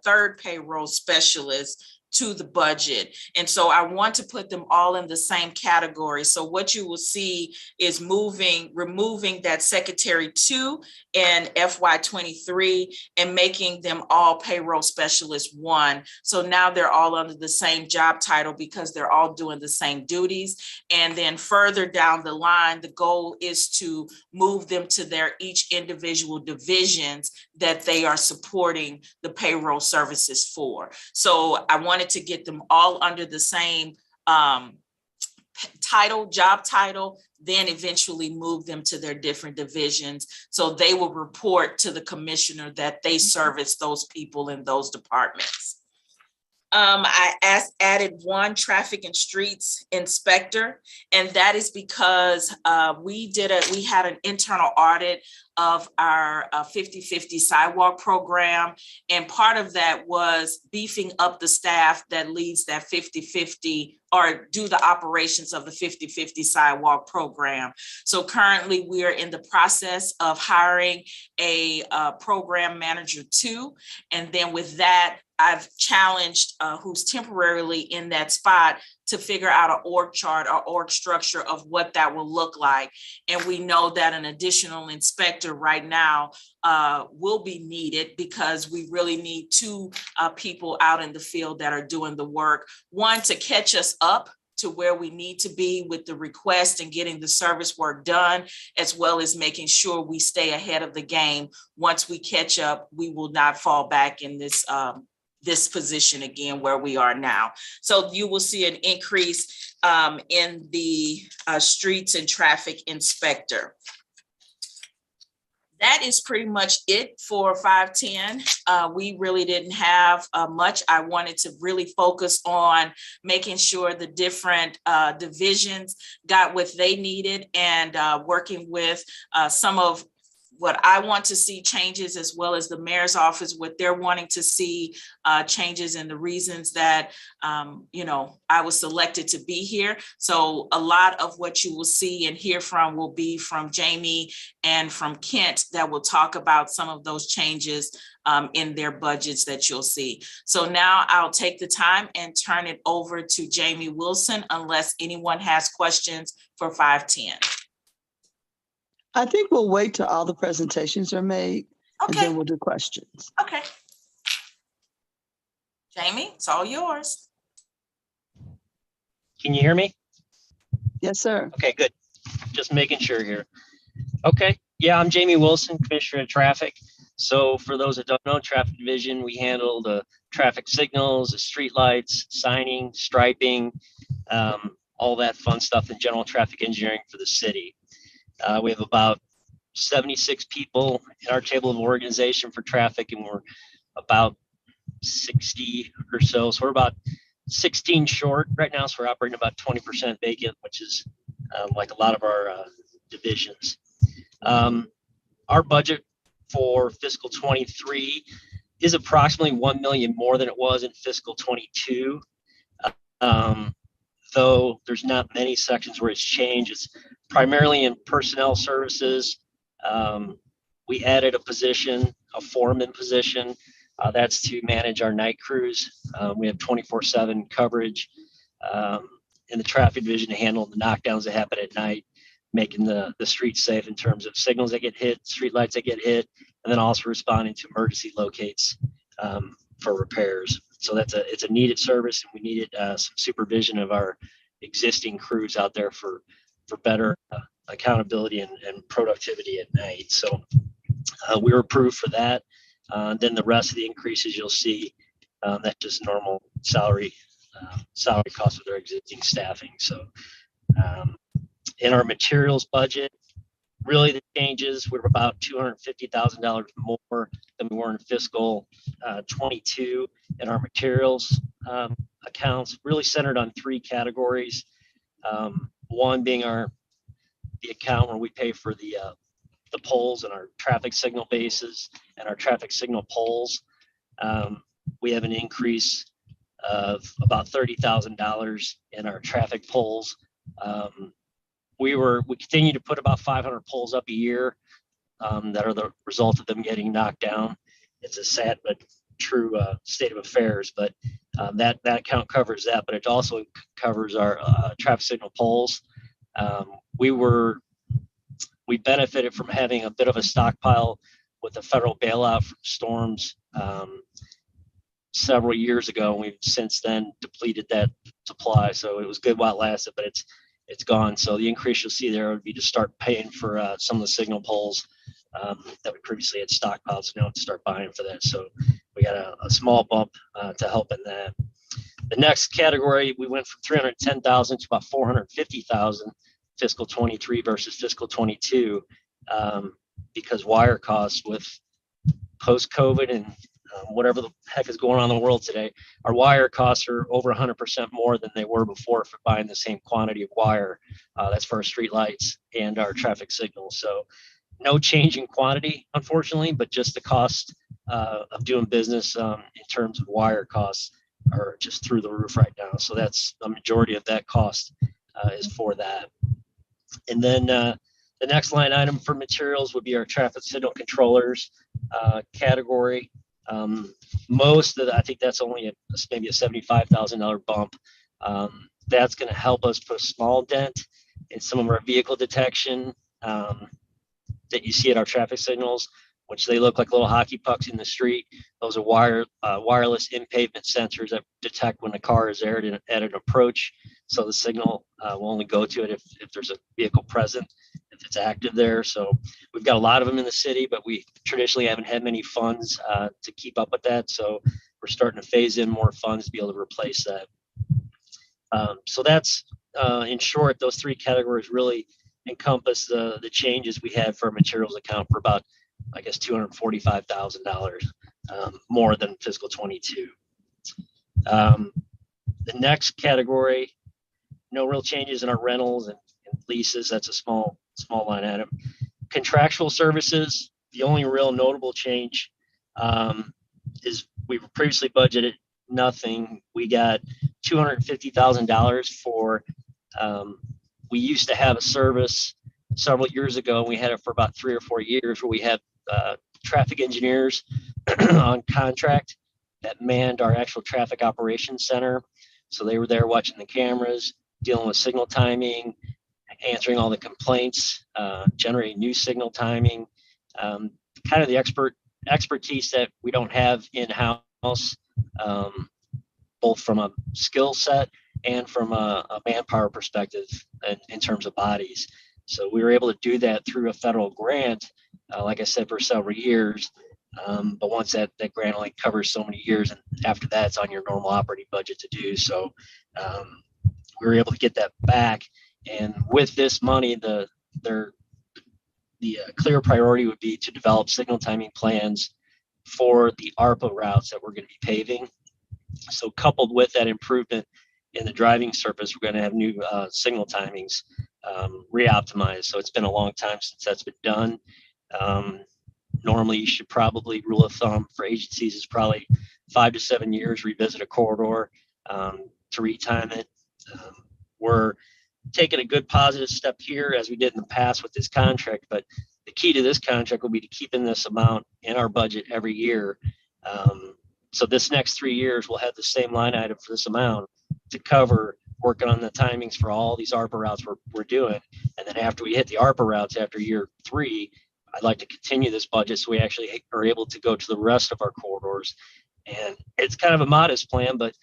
3rd payroll specialist to the budget. And so I want to put them all in the same category. So what you will see is removing that secretary 2 in FY23 and making them all payroll specialist 1. So now they're all under the same job title because they're all doing the same duties. And then further down the line, the goal is to move them to their each individual divisions that they are supporting the payroll services for. So I wanted to get them all under the same job title, then eventually move them to their different divisions. So they will report to the commissioner that they service those people in those departments. I added 1 traffic and streets inspector, and that is because we had an internal audit of our 50/50 sidewalk program. And part of that was beefing up the staff that leads that 50/50 or do the operations of the 50/50 sidewalk program. So currently we are in the process of hiring a program manager 2. And then with that, I've challenged who's temporarily in that spot to figure out an org chart or org structure of what that will look like. And we know that an additional inspector right now will be needed because we really need 2 people out in the field that are doing the work. 1 to catch us up to where we need to be with the request and getting the service work done, as well as making sure we stay ahead of the game. Once we catch up, we will not fall back in this position again where we are now. So you will see an increase in the streets and traffic inspector. That is pretty much it for 510. We really didn't have much. I wanted to really focus on making sure the different divisions got what they needed and working with some of what I want to see changes, as well as the mayor's office, what they're wanting to see changes, and the reasons that, I was selected to be here. So a lot of what you will see and hear from will be from Jamie and from Kent that will talk about some of those changes in their budgets that you'll see. So now I'll take the time and turn it over to Jamie Wilson, unless anyone has questions for 510. I think we'll wait till all the presentations are made, and then we'll do questions. Okay. Jamie, it's all yours. Can you hear me? Yes, sir. Okay, good. Just making sure here. Okay. Yeah, I'm Jamie Wilson, Commissioner of Traffic. So for those that don't know, Traffic Division, we handle the traffic signals, the street lights, signing, striping, all that fun stuff in general traffic engineering for the city. We have about 76 people in our table of organization for traffic, and we're about 60 or so. So we're about 16 short right now. So we're operating about 20% vacant, which is like a lot of our divisions. Our budget for fiscal 23 is approximately 1 million more than it was in fiscal 22. Though there's not many sections where it's changed. It's primarily in personnel services. We added a position, a foreman position. That's to manage our night crews. We have 24/7 coverage in the traffic division to handle the knockdowns that happen at night, making the streets safe in terms of signals that get hit, street lights that get hit, and then also responding to emergency locates for repairs. So it's a needed service, and we needed some supervision of our existing crews out there for better accountability and productivity at night. So we were approved for that. Then the rest of the increases you'll see, that's just normal salary costs with our existing staffing. So in our materials budget, Really, the changes were about $250,000 more than we were in fiscal 22 in our materials accounts, really centered on three categories. One being the account where we pay for the poles and our traffic signal bases and our traffic signal poles. We have an increase of about $30,000 in our traffic poles. We continue to put about 500 poles up a year that are the result of them getting knocked down. It's a sad but true state of affairs, but that account covers that, but it also covers our traffic signal poles. We benefited from having a bit of a stockpile with the federal bailout from storms several years ago, and we've since then depleted that supply. So it was good while it lasted, but it's gone. So the increase you'll see there would be to start paying for some of the signal poles that we previously had stockpiled. So now to start buying for that. So we got a small bump to help in that. The next category, we went from 310,000 to about 450,000 fiscal 23 versus fiscal 22 because wire costs with post-COVID and whatever the heck is going on in the world today, our wire costs are over 100% more than they were before for buying the same quantity of wire. That's for our street lights and our traffic signals. So no change in quantity, unfortunately, but just the cost of doing business in terms of wire costs are just through the roof right now. So that's the majority of that cost is for that. And then the next line item for materials would be our traffic signal controllers category. Most of that, I think that's only maybe a $75,000 bump. That's going to help us put a small dent in some of our vehicle detection that you see at our traffic signals, which they look like little hockey pucks in the street. Those are wireless in-pavement sensors that detect when a car is there at an approach. So the signal will only go to it if there's a vehicle present, if it's active there. So we've got a lot of them in the city, but we traditionally haven't had many funds to keep up with that. So we're starting to phase in more funds to be able to replace that. So that's, in short, those three categories really encompass the changes we had for our materials account for about, I guess, $245,000 more than fiscal 22. The next category, no real changes in our rentals and leases. That's a small line item. Contractual services, the only real notable change is we previously budgeted nothing. We got $250,000 for, we used to have a service several years ago, and we had it for about 3 or 4 years, where we had traffic engineers on contract that manned our actual traffic operations center. So they were there watching the cameras, dealing with signal timing, answering all the complaints, generating new signal timing, kind of the expertise that we don't have in-house, both from a skill set and from a manpower perspective in terms of bodies. So we were able to do that through a federal grant, like I said, for several years. But once that grant only covers so many years, and after that, it's on your normal operating budget to do. So we were able to get that back. And with this money, the clear priority would be to develop signal timing plans for the ARPA routes that we're going to be paving. So coupled with that improvement in the driving surface, we're going to have new signal timings re-optimized. So it's been a long time since that's been done. Normally, you should probably, rule of thumb for agencies is probably 5 to 7 years revisit a corridor to retime it. We're taking a good positive step here, as we did in the past with this contract, but the key to this contract will be to keeping this amount in our budget every year. So this next 3 years, we'll have the same line item for this amount to cover working on the timings for all these ARPA routes we're doing. And then after we hit the ARPA routes after year 3, I'd like to continue this budget so we actually are able to go to the rest of our corridors. And it's kind of a modest plan, but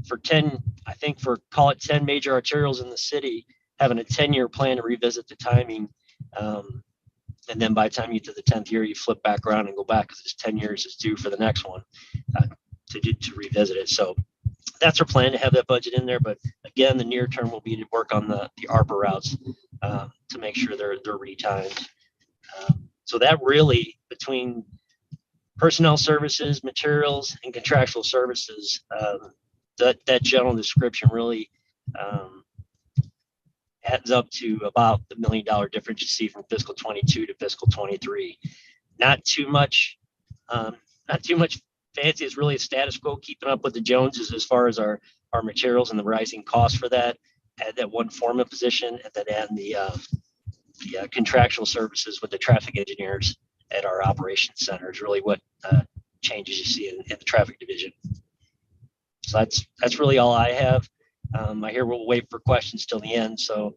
for 10, I think call it 10 major arterials in the city, having a 10-year plan to revisit the timing. And then by the time you get to the 10th year, you flip back around and go back because it's 10 years is due for the next one to revisit it. So that's our plan, to have that budget in there. But again, the near term will be to work on the ARPA routes to make sure they're retimed. So that really, between personnel services, materials, and contractual services, that general description really adds up to about the $1 million difference you see from fiscal 22 to fiscal 23. Not too much fancy. It's really a status quo, keeping up with the Joneses as far as our materials and the rising costs for that. Add that one foreman position, and then add the contractual services with the traffic engineers at our operations center is really what changes you see in the traffic division. So that's really all I have. I hear we'll wait for questions till the end, so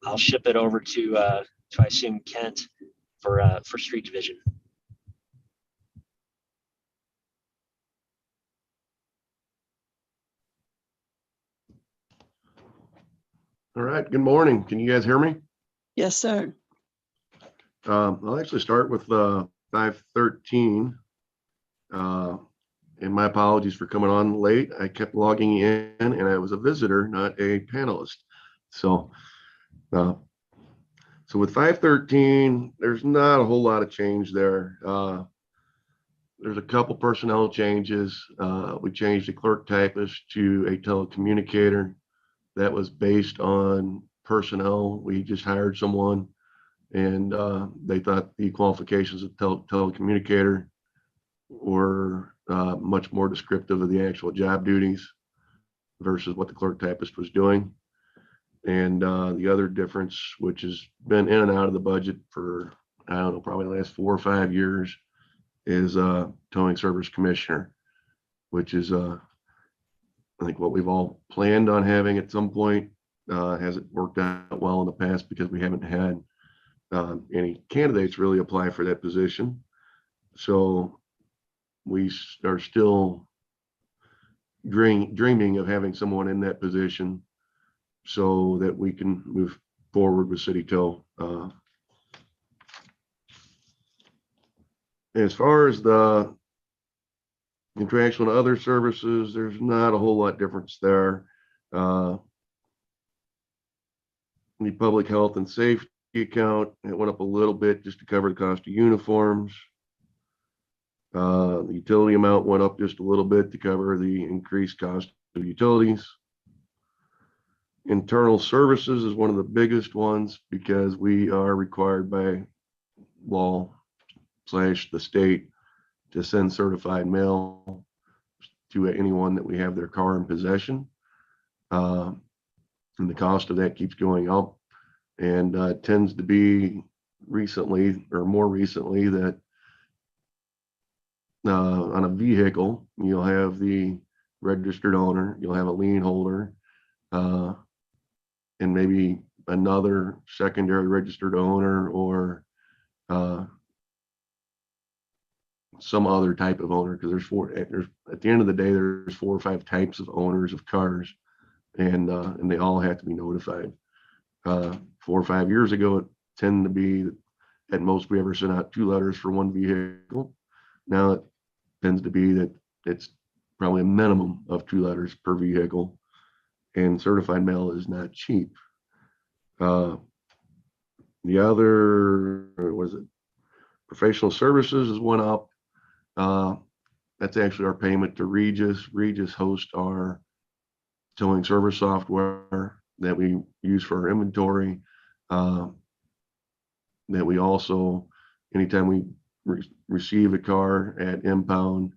I'll ship it over to I assume Kent for street division. All right, good morning. Can you guys hear me? Yes, sir. I'll actually start with 513. And my apologies for coming on late. I kept logging in and I was a visitor, not a panelist. So with 513, there's not a whole lot of change there. There's a couple personnel changes. We changed a clerk typist to a telecommunicator. That was based on personnel. We just hired someone and they thought the qualifications of telecommunicator were much more descriptive of the actual job duties versus what the clerk typist was doing. And the other difference, which has been in and out of the budget for, I don't know, probably the last 4 or 5 years, is towing service commissioner, which is I think what we've all planned on having at some point. Hasn't worked out well in the past because we haven't had any candidates really apply for that position. So we are still dreaming of having someone in that position so that we can move forward with City Tow. As far as the contractual and other services, there's not a whole lot difference there. The public health and safety account, it went up a little bit just to cover the cost of uniforms. The utility amount went up just a little bit to cover the increased cost of utilities. Internal services is one of the biggest ones because we are required by law / the state to send certified mail to anyone that we have their car in possession. And the cost of that keeps going up, and tends to be recently or more recently that on a vehicle, you'll have the registered owner, you'll have a lien holder, and maybe another secondary registered owner or some other type of owner, because there's at the end of the day, there's 4 or 5 types of owners of cars, and they all have to be notified. 4 or 5 years ago, it tended to be at most we ever sent out 2 letters for 1 vehicle. Now it tends to be that it's probably a minimum of 2 letters per vehicle, and certified mail is not cheap. The other, what is it? Professional services has went up. That's actually our payment to Regis. Regis hosts our towing service software that we use for our inventory. That we also, anytime we receive a car at impound,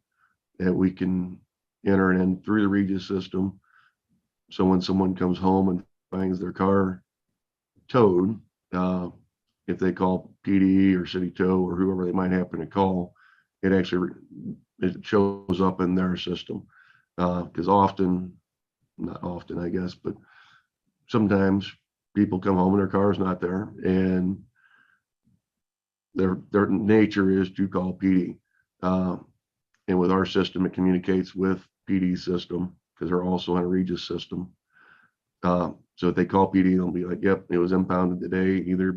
that we can enter it in through the Regis system. So when someone comes home and finds their car towed, if they call PD or City Tow or whoever they might happen to call, it actually it shows up in their system. Because not often, I guess, but sometimes people come home and their car is not there, and their nature is to call PD. And with our system, it communicates with PD's system because they're also on a Regis system. So if they call PD, they'll be like, yep, it was impounded today, either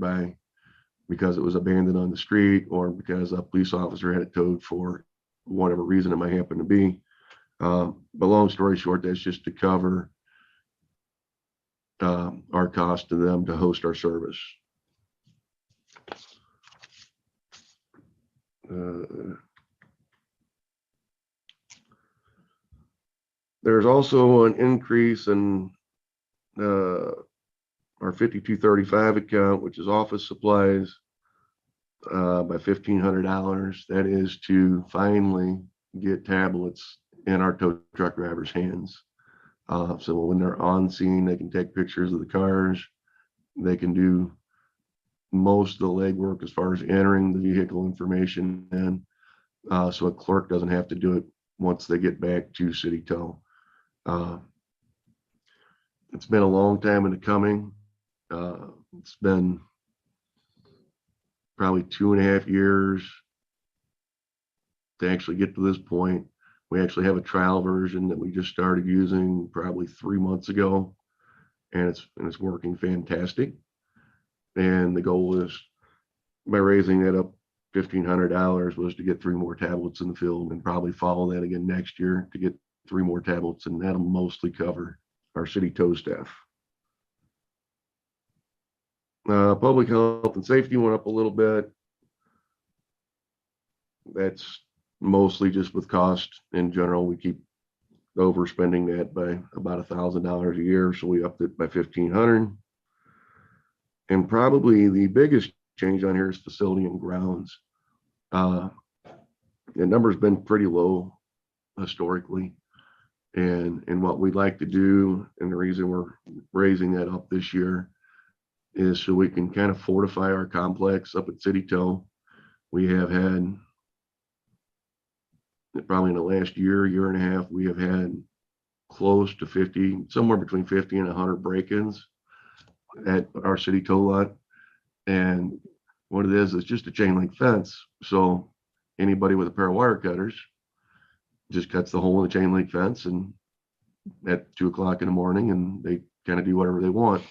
because it was abandoned on the street or because a police officer had it towed for whatever reason it might happen to be. But long story short, that's just to cover our cost to them to host our service. There's also an increase in our 5235 account, which is office supplies, by $1,500. That is to finally get tablets in our tow truck drivers' hands. So when they're on scene, they can take pictures of the cars. They can do most of the legwork as far as entering the vehicle information in, so a clerk doesn't have to do it once they get back to City Tow. It's been a long time in the coming. It's been probably 2.5 years to actually get to this point. We actually have a trial version that we just started using probably 3 months ago, and it's working fantastic. And the goal is, by raising that up $1,500, was to get 3 more tablets in the field, and probably follow that again next year to get 3 more tablets, and that'll mostly cover our city tow staff. Public health and safety went up a little bit. That's mostly just with cost in general. We keep overspending that by about $1,000 a year, so we upped it by $1,500. And probably the biggest change on here is facility and grounds. The number's been pretty low historically. And what we'd like to do, and the reason we're raising that up this year, is so we can kind of fortify our complex up at City Tow. We have had, probably in the last year and a half, we have had close to 50, somewhere between 50 and 100 break-ins at our City Tow lot. And what it is just a chain link fence. So anybody with a pair of wire cutters just cuts the hole in the chain link fence, and at 2 o'clock in the morning, and they kind of do whatever they want.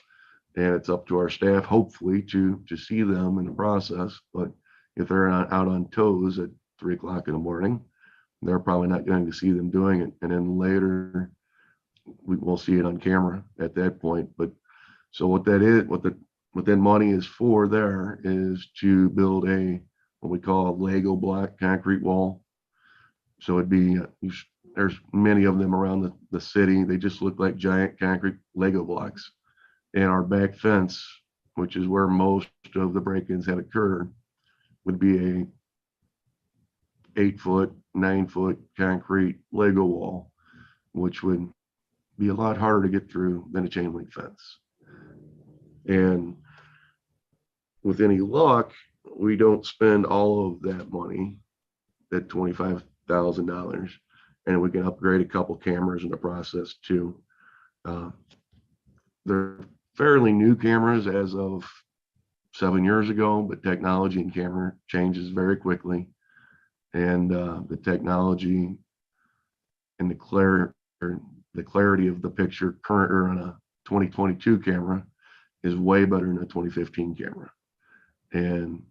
And it's up to our staff, hopefully, to see them in the process. But if they're out on tows at 3 o'clock in the morning, they're probably not going to see them doing it. And then later, we will see it on camera at that point. But so what that is, what that money is for there is to build what we call a Lego block concrete wall. So it'd be, there's many of them around the city. They just look like giant concrete Lego blocks. And our back fence, which is where most of the break-ins have occurred, would be a 8-foot, 9-foot concrete Lego wall, which would be a lot harder to get through than a chain link fence. And with any luck, we don't spend all of that money, that $25,000, and we can upgrade a couple cameras in the process too. They're fairly new cameras as of 7 years ago, but technology and camera changes very quickly. And the technology and the clarity of the picture on a 2022 camera is way better than a 2015 camera. And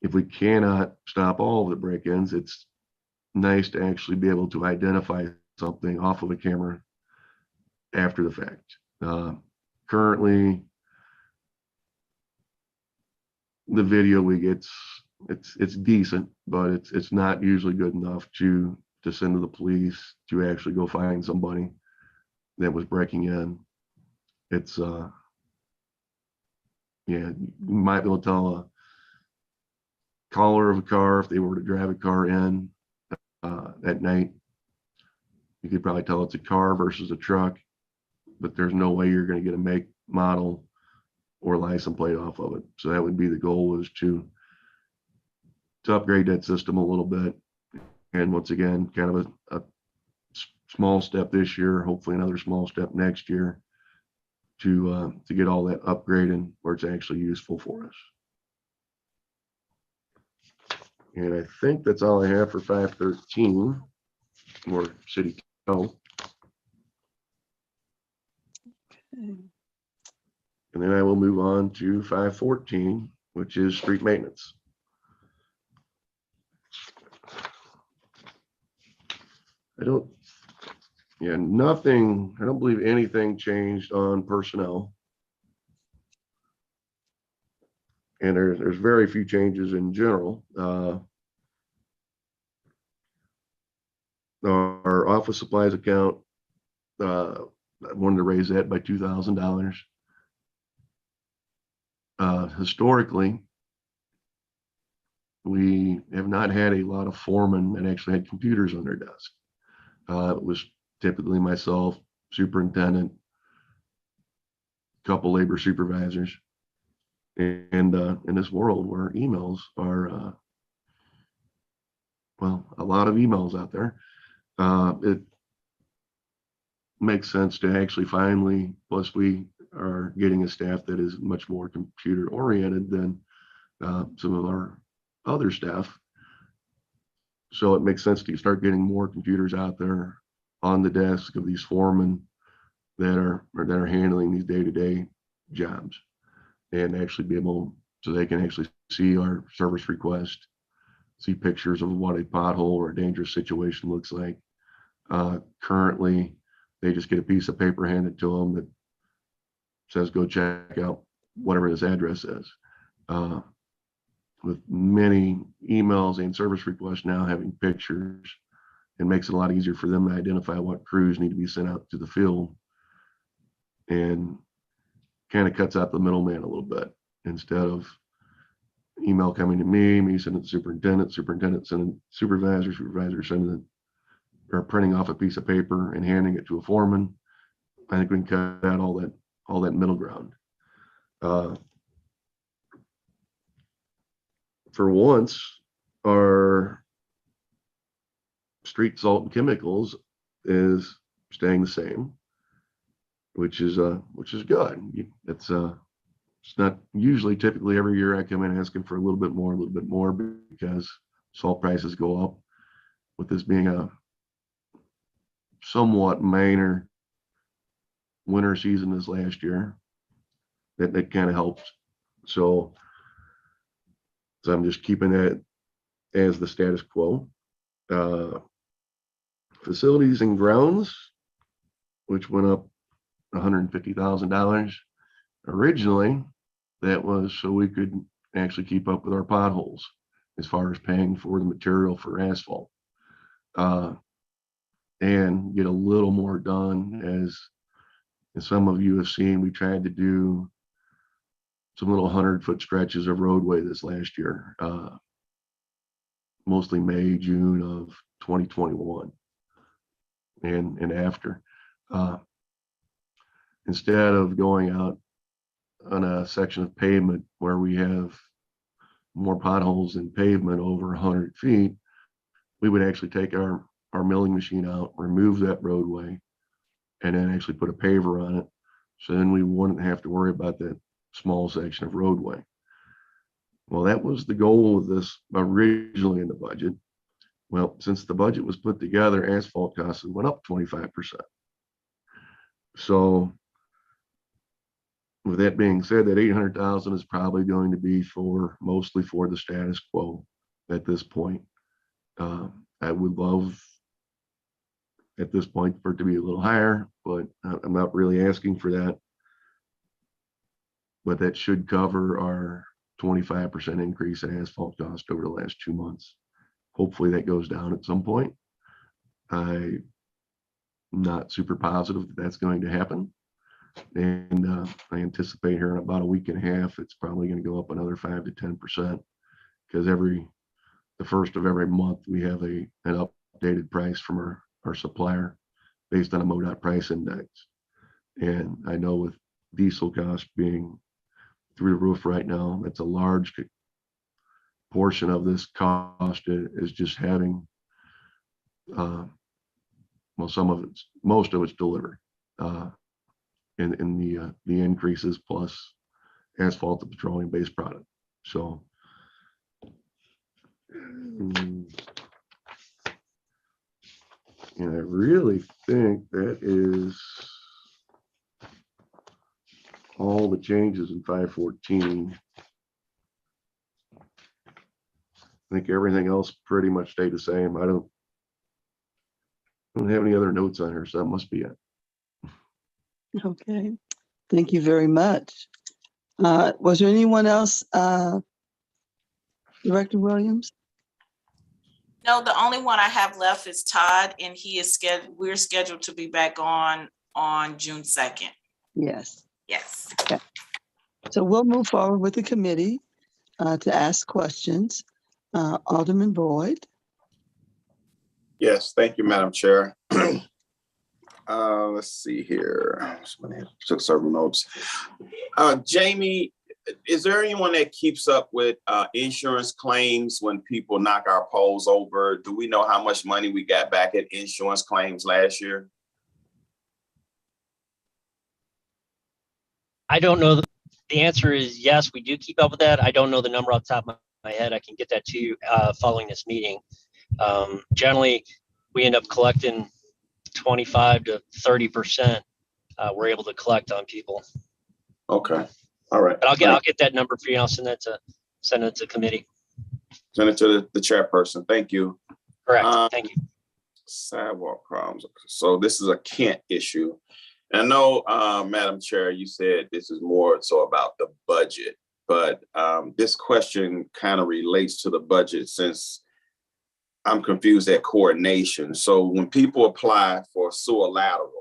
if we cannot stop all of the break-ins, it's nice to actually be able to identify something off of a camera after the fact. Currently, the video we get, it's decent, but it's not usually good enough to send to the police to actually go find somebody that was breaking in. It's yeah, you might be able to tell a caller of a car if they were to drive a car in at night. You could probably tell it's a car versus a truck, but there's no way you're going to get a make, model, or license plate off of it. So that would be the goal, is to upgrade that system a little bit. And once again, kind of a small step this year, hopefully another small step next year, to get all that upgraded where it's actually useful for us. And I think that's all I have for 513, or City Tow. And then I will move on to 514, which is street maintenance. I don't believe anything changed on personnel. and there's very few changes in general. Our office supplies account, I wanted to raise that by $2,000. Historically, we have not had a lot of foremen that actually had computers on their desk. It was typically myself, superintendent, couple labor supervisors, and in this world where emails are, well, a lot of emails out there, it makes sense to actually finally, plus we are getting a staff that is much more computer oriented than some of our other staff. So it makes sense to start getting more computers out there on the desk of these foremen that are handling these day-to-day jobs, and actually be able, so they can actually see our service request, see pictures of what a pothole or a dangerous situation looks like. Currently, they just get a piece of paper handed to them that says, go check out whatever this address is. With many emails and service requests now having pictures, it makes it a lot easier for them to identify what crews need to be sent out to the field, and kind of cuts out the middleman a little bit. Instead of email coming to me sending it to superintendent sending supervisor sending it, or printing off a piece of paper and handing it to a foreman, I think we can cut out all that middle ground. For once, our street salt and chemicals is staying the same, which is good. It's not usually, typically every year I come in asking for a little bit more because salt prices go up. With this being a somewhat minor winter season this last year, that kind of helps. So I'm just keeping that as the status quo. Facilities and grounds, which went up $150,000. Originally, that was so we could actually keep up with our potholes as far as paying for the material for asphalt, and get a little more done. As some of you have seen, we tried to do some little 100-foot stretches of roadway this last year, mostly May, June of 2021 and after. Instead of going out on a section of pavement where we have more potholes than pavement over 100 feet, we would actually take our milling machine out, remove that roadway, and then actually put a paver on it. So then we wouldn't have to worry about that small section of roadway. Well, that was the goal of this originally in the budget. Well, since the budget was put together, asphalt costs went up 25%. So with that being said, that 800,000 is probably going to be mostly for the status quo at this point. I would love at this point for it to be a little higher, but I'm not really asking for that. But that should cover our 25% increase in asphalt cost over the last 2 months. Hopefully that goes down at some point. I'm not super positive that that's going to happen. And I anticipate here in about a week and a half, it's probably going to go up another 5 to 10%, because the first of every month we have an updated price from our supplier based on a MoDOT price index. And I know with diesel costs being through the roof right now, that's a large portion of this cost is just having, well, most of it's delivered in the increases plus asphalt and petroleum based product. So and I really think that is all the changes in 514. I think everything else pretty much stayed the same. I don't have any other notes on here, so that must be it. Okay, thank you very much. Was there anyone else, Director Williams? No, the only one I have left is Todd, and he is scheduled, we're scheduled to be back on June 2nd. Yes. Yes. Okay. So we'll move forward with the committee to ask questions. Alderman Boyd. Yes, thank you, Madam Chair. Let's see here. Took several notes. Jamie, is there anyone that keeps up with insurance claims when people knock our poles over? Do we know how much money we got back at insurance claims last year? I don't know. The answer is yes, we do keep up with that. I don't know the number off the top of my head. I can get that to you following this meeting. Generally, we end up collecting 25 to 30%. We're able to collect on people. Okay. All right. But I'll get that number for you. I'll send it to committee. Send it to the chairperson. Thank you. Correct. Thank you. Sidewalk problems. So this is a Kent issue. And I know, Madam Chair, you said this is more so about the budget, but this question kind of relates to the budget since I'm confused at coordination. So when people apply for sewer lateral,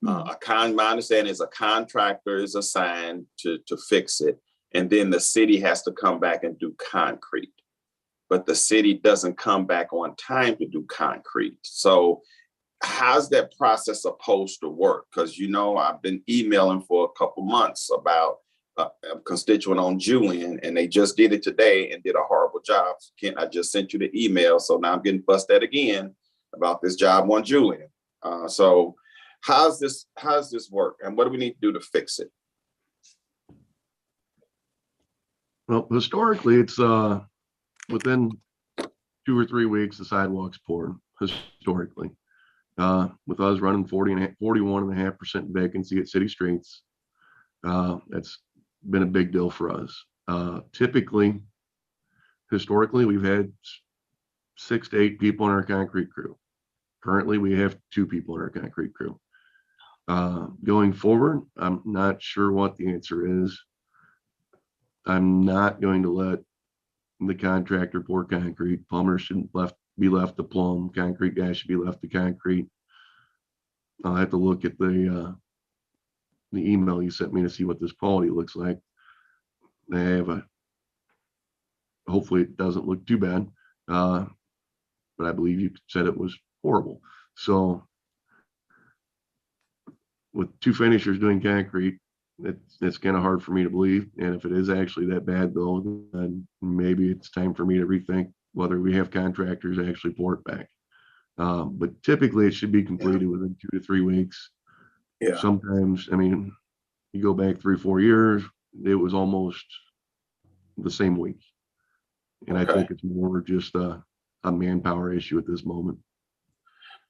my understanding is a contractor is assigned to fix it, and then the city has to come back and do concrete. But the city doesn't come back on time to do concrete. So how's that process supposed to work? Because, you know, I've been emailing for a couple months about a constituent on Julian, and they just did it today and did a horrible job. Kent, I just sent you the email, so now I'm getting fussed at again about this job on Julian. So how's this work, and what do we need to do to fix it? Well, historically, it's within 2 or 3 weeks, the sidewalk's poured, historically. With us running 41.5% vacancy at city streets, that's been a big deal for us. Typically, historically, we've had 6 to 8 people on our concrete crew. Currently, we have 2 people on our concrete crew. Going forward, I'm not sure what the answer is. I'm not going to let the contractor pour concrete. Plumbers shouldn't be left to plumb. Concrete guys should be left to concrete. I'll have to look at the email you sent me to see what this quality looks like. They have hopefully it doesn't look too bad, but I believe you said it was horrible. So with 2 finishers doing concrete, it's kind of hard for me to believe. And if it is actually that bad though, then maybe it's time for me to rethink whether we have contractors actually pour it back. But typically it should be completed within 2 to 3 weeks. Yeah. Sometimes, I mean, you go back 3 or 4 years, it was almost the same week. And I think it's more just a manpower issue at this moment.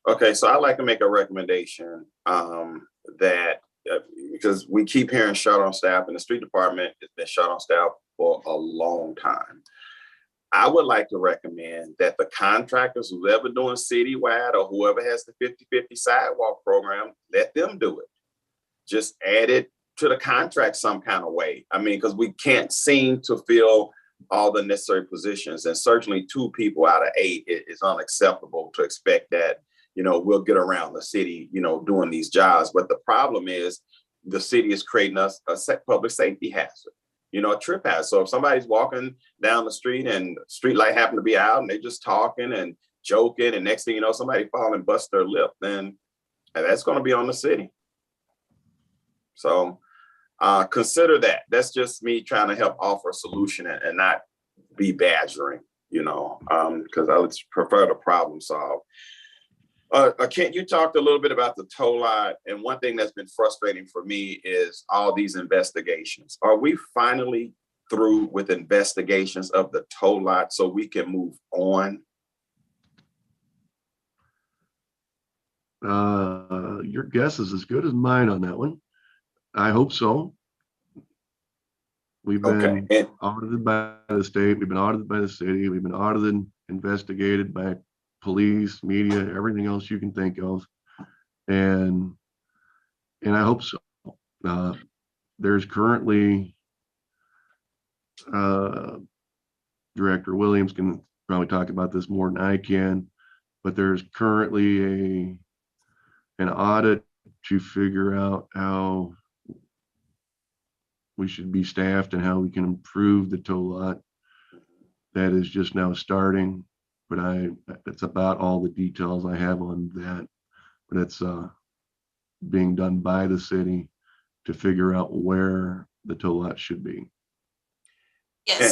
Okay, so I'd like to make a recommendation that because we keep hearing shut on staff, and the street department has been shut on staff for a long time. I would like to recommend that the contractors, who's ever doing citywide or whoever has the 50-50 sidewalk program, let them do it. Just add it to the contract some kind of way. I mean, because we can't seem to fill all the necessary positions, and certainly 2 people out of 8 is unacceptable to expect that, you know, we'll get around the city, you know, doing these jobs. But the problem is the city is creating a public safety hazard, you know, a trip hazard. So if somebody's walking down the street and street light happen to be out and they're just talking and joking, and next thing you know, somebody fall and bust their lip, then that's going to be on the city. So consider that. That's just me trying to help offer a solution and not be badgering, you know, because I would prefer to problem solve. Kent, you talked a little bit about the tow lot, and one thing that's been frustrating for me is all these investigations. Are we finally through with investigations of the tow lot so we can move on? Your guess is as good as mine on that one. I hope so. We've been audited by the state. We've been audited by the city. We've been audited, investigated by police, media, everything else you can think of. And I hope so. there's currently, Director Williams can probably talk about this more than I can, but there's currently an audit to figure out how we should be staffed and how we can improve the tow lot. That is just now starting, but it's about all the details I have on that. But it's being done by the city to figure out where the tow lot should be. Yeah,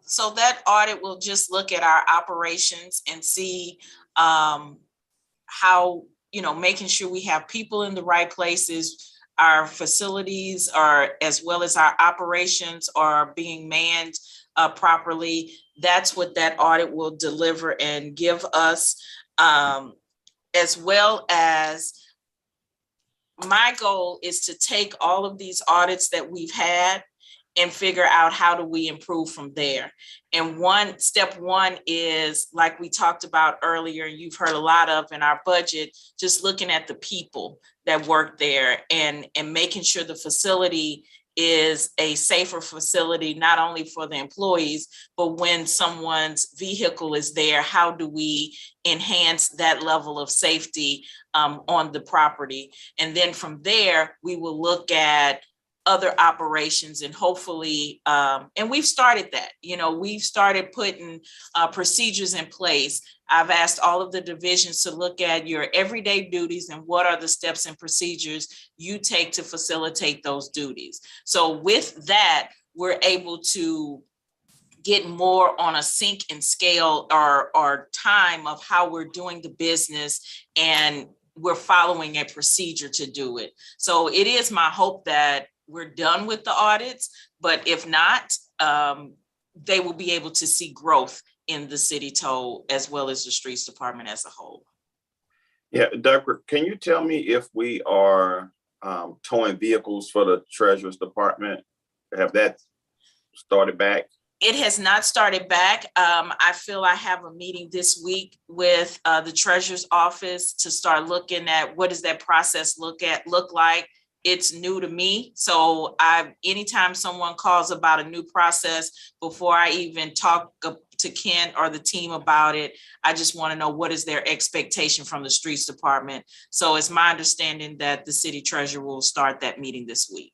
so that audit will just look at our operations and see how, making sure we have people in the right places, our facilities are, as well as our operations are being manned properly. That's what that audit will deliver and give us, as well as my goal is to take all of these audits that we've had and figure out how do we improve from there. And step one is, like we talked about earlier, you've heard a lot of in our budget, just looking at the people that work there and making sure the facility is a safer facility, not only for the employees, but when someone's vehicle is there, how do we enhance that level of safety on the property? And then from there, we will look at other operations and hopefully, and we've started that, we've started putting procedures in place. I've asked all of the divisions to look at your everyday duties and what are the steps and procedures you take to facilitate those duties. So with that, we're able to get more on a sync and scale or time of how we're doing the business, and we're following a procedure to do it. So it is my hope that we're done with the audits, but if not, they will be able to see growth in the city tow as well as the streets department as a whole. Yeah, Deborah, can you tell me if we are towing vehicles for the Treasurer's Department? Have that started back? It has not started back. I feel I have a meeting this week with the Treasurer's office to start looking at what does that process look like. It's new to me. So anytime someone calls about a new process, before I even talk to Ken or the team about it, I just want to know what is their expectation from the streets department. So it's my understanding that the city treasurer will start that meeting this week.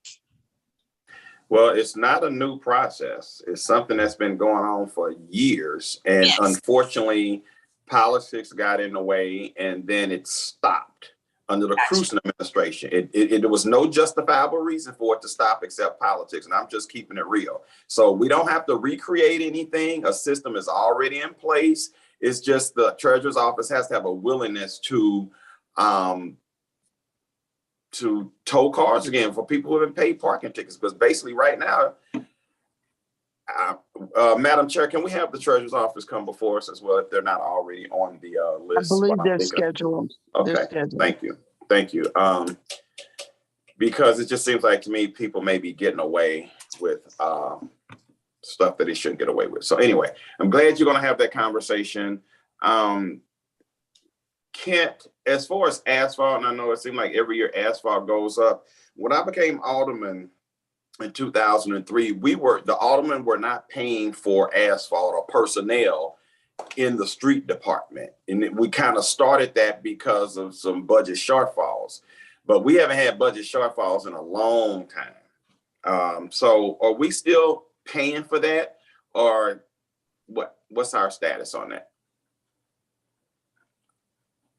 Well, it's not a new process. It's something that's been going on for years. And yes, unfortunately, politics got in the way and then it stopped under the Cruisen administration. There was no justifiable reason for it to stop except politics. And I'm just keeping it real. So we don't have to recreate anything. A system is already in place. It's just the treasurer's office has to have a willingness to tow cars again for people who have been paid parking tickets. Because basically right now, Madam Chair, can we have the treasurer's office come before us as well if they're not already on the list? I believe they're scheduled. Okay, thank you. Thank you. Because it just seems like to me, people may be getting away with stuff that they shouldn't get away with. So anyway, I'm glad you're going to have that conversation. Kent, as far as asphalt, and I know it seemed like every year asphalt goes up. When I became alderman in 2003, the aldermen were not paying for asphalt or personnel in the street department. And we kind of started that because of some budget shortfalls, but we haven't had budget shortfalls in a long time. So are we still paying for that, or what's our status on that?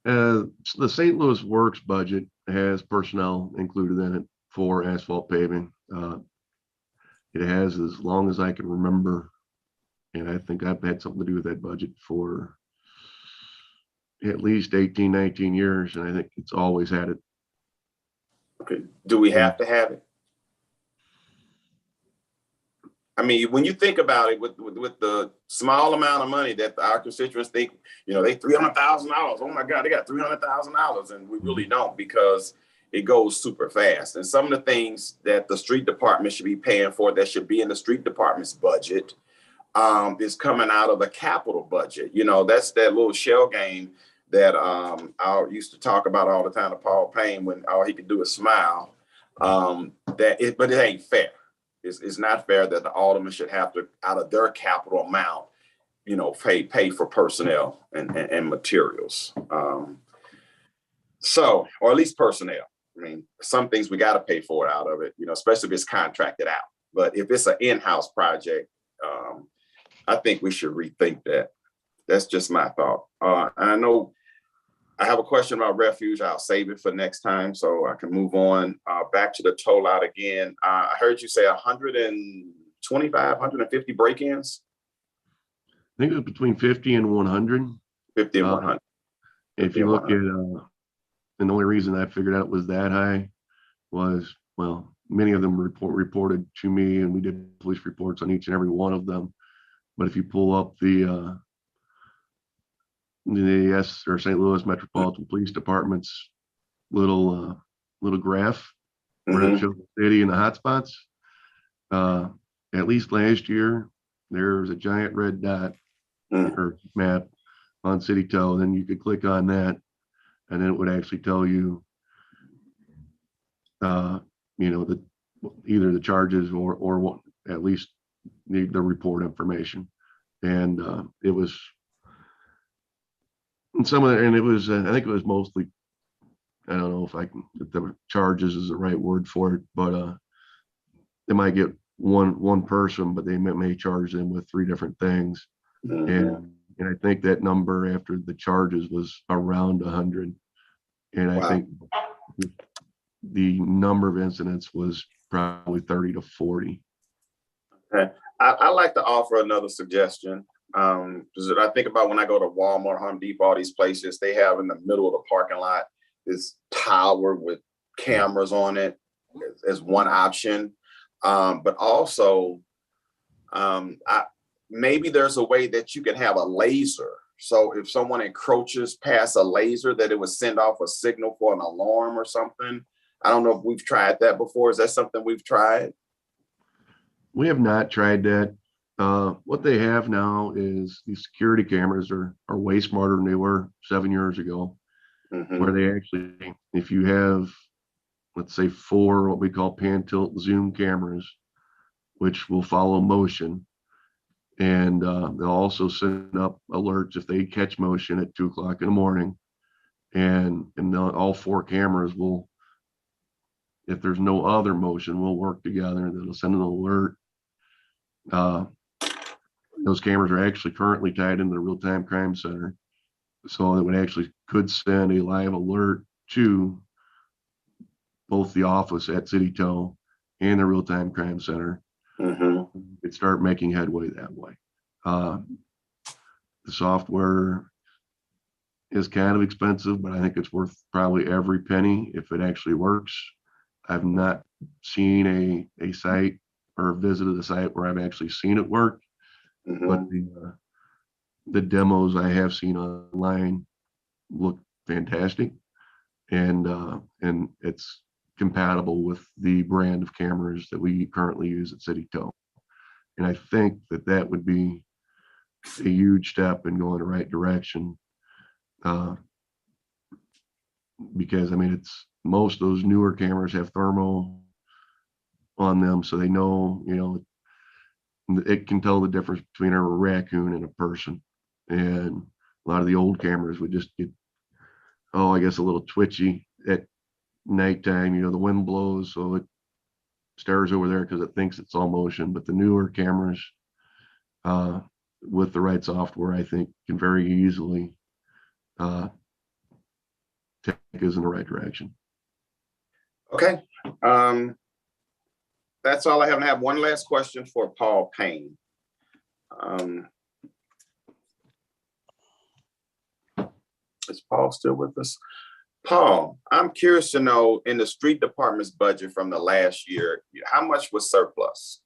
The St. Louis Works budget has personnel included in it for asphalt paving. It has, as long as I can remember, and I think I've had something to do with that budget for at least 18, 19 years, and I think it's always had it. Okay, do we have to have it? I mean, when you think about it, with the small amount of money that our constituents think, they $300,000. Oh my God, they got $300,000, and we really don't, because it goes super fast. And some of the things that the street department should be paying for, that should be in the street department's budget, is coming out of the capital budget. That's that little shell game that I used to talk about all the time to Paul Payne when all he could do is smile. But it ain't fair. It's not fair that the alderman should have to, out of their capital amount, pay for personnel and materials. So, or at least personnel. I mean, some things we got to pay for it out of it, especially if it's contracted out. But if it's an in-house project, I think we should rethink that. That's just my thought. And I know I have a question about refuge. I'll save it for next time so I can move on. Back to the toll out again. I heard you say 125, 150 break-ins. I think it was between 50 and 100. 50 and 100. If you look at, and the only reason I figured out it was that high was, well, many of them reported to me, and we did police reports on each and every one of them. But if you pull up the St. Louis Metropolitan Police Department's little graph where it shows the city and the hotspots, at least last year there was a giant red dot or map on City Toll. Then you could click on that, and then it would actually tell you, either the charges or what, at least the report information. And it was, and some of it, and it was, I think it was mostly, I don't know if the charges is the right word for it, but they might get one person, but they may charge them with 3 different things. And I think that number after the charges was around 100. And I think the number of incidents was probably 30 to 40. Okay. I like to offer another suggestion. Because I think about when I go to Walmart, Home Depot, all these places, they have in the middle of the parking lot this tower with cameras on it as one option. But also, maybe there's a way that you can have a laser. So if someone encroaches past a laser, that it would send off a signal for an alarm or something. I don't know if we've tried that before. Is that something we've tried? We have not tried that. What they have now is these security cameras are way smarter than they were 7 years ago, where they actually, if you have, let's say 4 what we call pan tilt zoom cameras, which will follow motion, and they'll also send up alerts if they catch motion at 2 o'clock in the morning, and all 4 cameras will, if there's no other motion, will work together, and it'll send an alert. Those cameras are actually currently tied into the real-time crime center, so it would actually could send a live alert to both the office at City Toll and the real-time crime center. It'd start making headway that way. The software is kind of expensive, but I think it's worth probably every penny if it actually works. I've not seen a site or visited a site where I've actually seen it work, but the demos I have seen online look fantastic, and it's compatible with the brand of cameras that we currently use at City Toll. And I think that would be a huge step in going the right direction, because I mean, it's most of those newer cameras have thermal on them, so they know, it can tell the difference between a raccoon and a person. And a lot of the old cameras would just get, I guess, a little twitchy at nighttime. The wind blows, so it stares over there because it thinks it's all motion. But the newer cameras, with the right software, I think can very easily take us in the right direction. Okay. That's all I have. I have one last question for Paul Payne. Is Paul still with us? Paul, I'm curious to know, in the street department's budget from the last year, how much was surplus?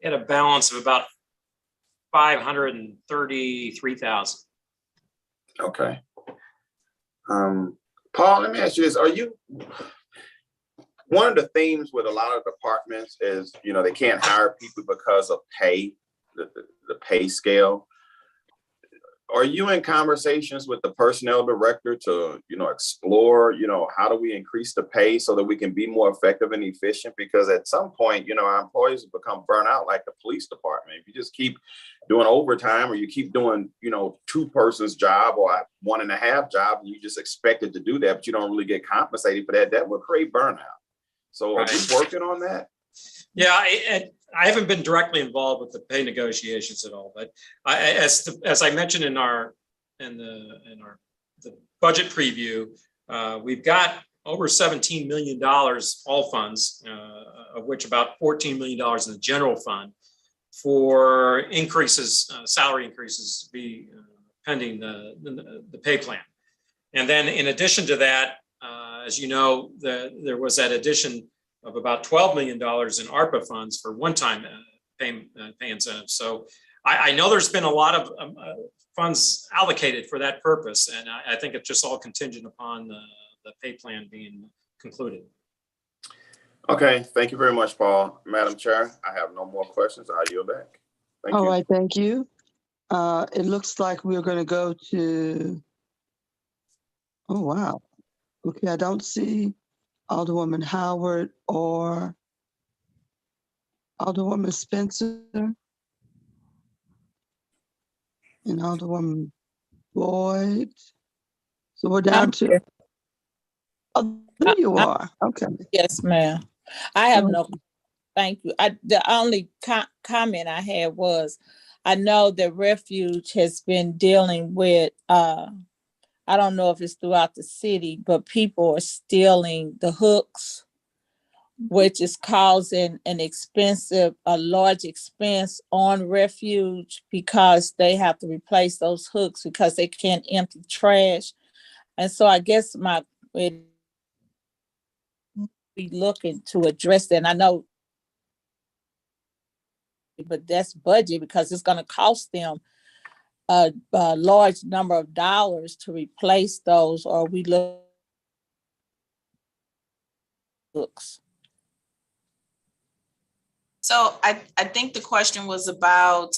had a balance of about 533,000. Okay. Paul, let me ask you this. One of the themes with a lot of departments is, they can't hire people because of pay, the pay scale. Are you in conversations with the personnel director to, explore, how do we increase the pay so that we can be more effective and efficient? Because at some point, our employees become burnt out like the police department. If you just keep doing overtime or you keep doing, 2 persons job or 1.5 job, and you just expected to do that, but you don't really get compensated for that, that would create burnout. So are we working on that? Yeah, I haven't been directly involved with the pay negotiations at all, but as I mentioned in the budget preview, we've got over $17 million all funds, of which about $14 million in the general fund for increases, salary increases, pending the pay plan. And then in addition to that, as you know, there was that addition of about $12 million in ARPA funds for one-time pay incentives. So I know there's been a lot of funds allocated for that purpose, and I think it's just all contingent upon the pay plan being concluded. Okay, thank you very much, Paul. Madam Chair, I have no more questions. I'll yield back. Thank you. All right, thank you. It looks like we're going to go to, oh, wow. Okay, I don't see Alderwoman Howard or Alderwoman Spencer and Alderwoman Boyd. So we're down to, oh, there you are. Okay. Yes, ma'am. I have no, thank you. The only comment I had was, I know that Refuge has been dealing with, I don't know if it's throughout the city, but people are stealing the hooks, which is causing a large expense on Refuge because they have to replace those hooks because they can't empty trash. And so I guess we'd be looking to address that. And I know, but that's budget because it's going to cost them a large number of dollars to replace those, or we looks. So I think the question was about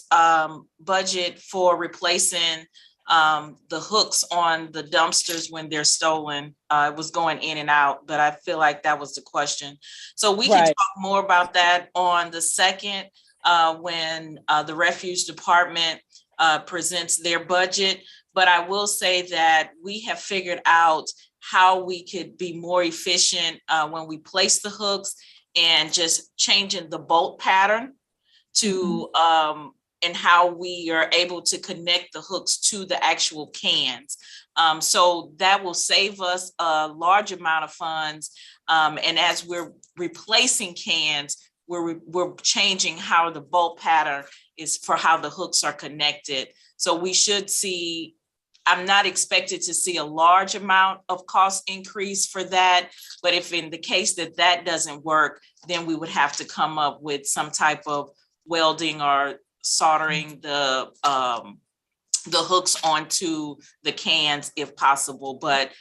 budget for replacing the hooks on the dumpsters when they're stolen. It was going in and out, but I feel like that was the question. So we can talk more about that on the 2nd when the Refuge Department presents their budget. But I will say that we have figured out how we could be more efficient when we place the hooks and just changing the bolt pattern to and how we are able to connect the hooks to the actual cans. So that will save us a large amount of funds. And as we're replacing cans, we're changing how the bolt pattern is for how the hooks are connected. So we should see, I'm not expected to see a large amount of cost increase for that, but if in the case that that doesn't work, then we would have to come up with some type of welding or soldering the hooks onto the cans if possible. But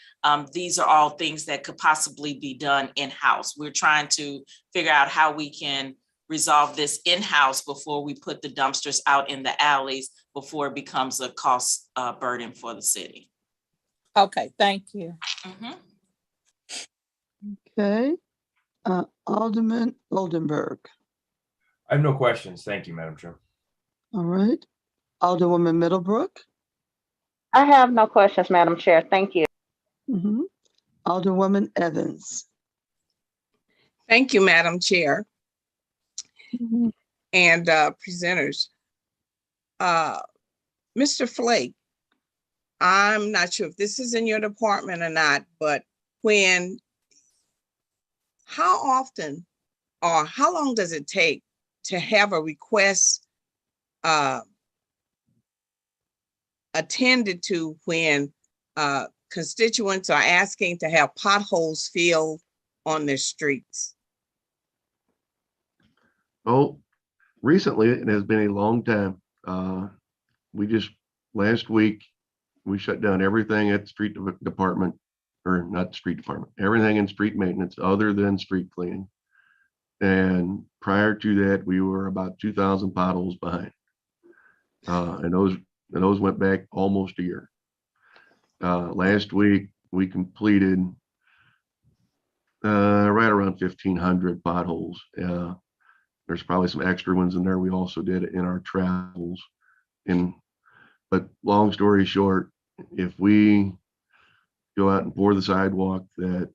these are all things that could possibly be done in-house. We're trying to figure out how we can resolve this in-house before we put the dumpsters out in the alleys, before it becomes a cost burden for the city. Okay, thank you. Okay. Alderman Oldenburg. I have no questions. Thank you, Madam Chair. All right. Alderwoman Middlebrook. I have no questions, Madam Chair. Thank you. Alderwoman Evans. Thank you, Madam Chair. And presenters. Mr. Flake, I'm not sure if this is in your department or not, but how often or how long does it take to have a request attended to when constituents are asking to have potholes filled on their streets? Oh, recently, it has been a long time. Last week, we shut down everything at the street department, or not street department, everything in street maintenance other than street cleaning. And prior to that, we were about 2,000 potholes behind. And those went back almost a year. Last week, we completed right around 1,500 potholes. There's probably some extra ones in there. We also did it in our travels. But long story short, if we go out and pour the sidewalk that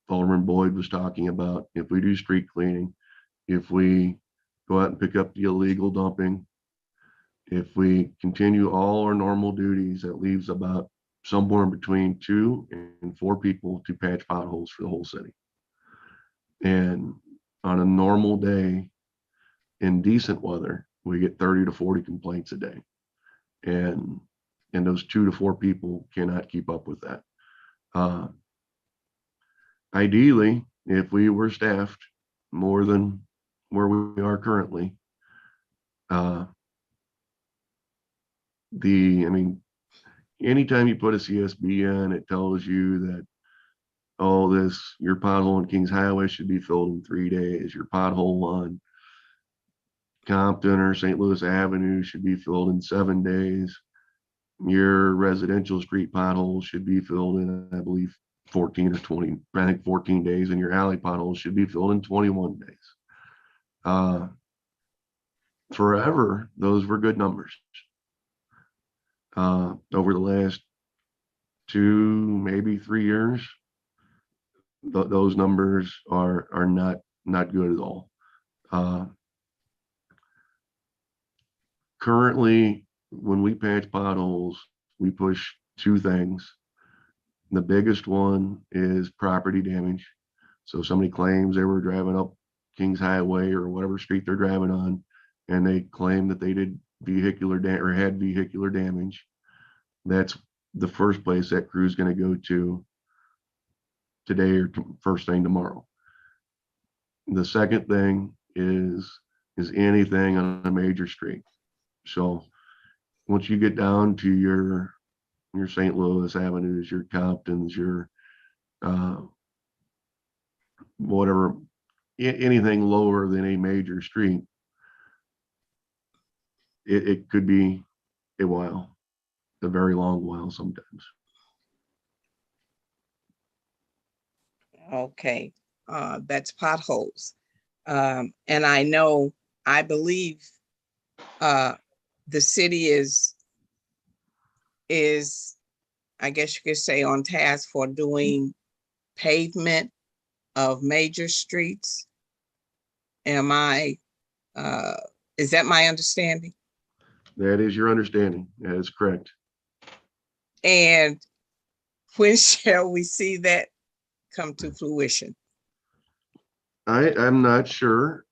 Alderman Boyd was talking about, if we do street cleaning, if we go out and pick up the illegal dumping, if we continue all our normal duties, that leaves about somewhere between 2 and 4 people to patch potholes for the whole city. And on a normal day in decent weather, we get 30 to 40 complaints a day. And those 2 to 4 people cannot keep up with that. Ideally, if we were staffed more than where we are currently, anytime you put a CSB in, it tells you that, oh, your pothole on Kings Highway should be filled in 3 days. Your pothole on Compton or St. Louis Avenue should be filled in 7 days. Your residential street potholes should be filled in, I believe, 14 or 20, I think 14 days, and your alley potholes should be filled in 21 days. Forever, those were good numbers. Over the last 2, maybe 3 years, those numbers are not good at all. Currently, when we patch potholes, we push 2 things. The biggest one is property damage. So somebody claims they were driving up Kings Highway or whatever street they're driving on, and they claim that they did had vehicular damage. That's the first place that crew is going to go to today or first thing tomorrow. The second thing is anything on a major street. So once you get down to your St. Louis Avenues, your Comptons, your whatever, anything lower than a major street, it could be a while, a very long while sometimes. Okay, that's potholes. And I believe the city is, I guess you could say, on task for doing pavement of major streets. Is that my understanding? That is your understanding. That is correct. And when shall we see that come to fruition? I'm not sure.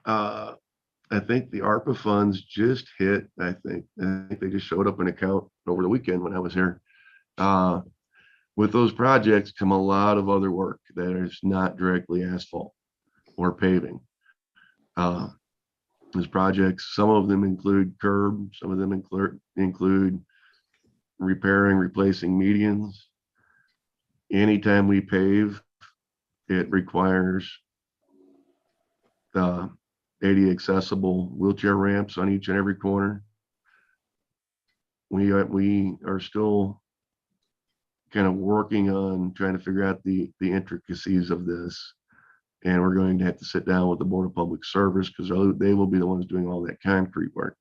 I think the ARPA funds just hit. I think they just showed up an account over the weekend when I was here. With those projects come a lot of other work that is not directly asphalt or paving. Those projects, some of them include curb, some of them include repairing, replacing medians. Anytime we pave, it requires ADA accessible wheelchair ramps on each and every corner. We are still kind of working on trying to figure out the intricacies of this. And we're going to have to sit down with the Board of Public Service because they will be the ones doing all that concrete work.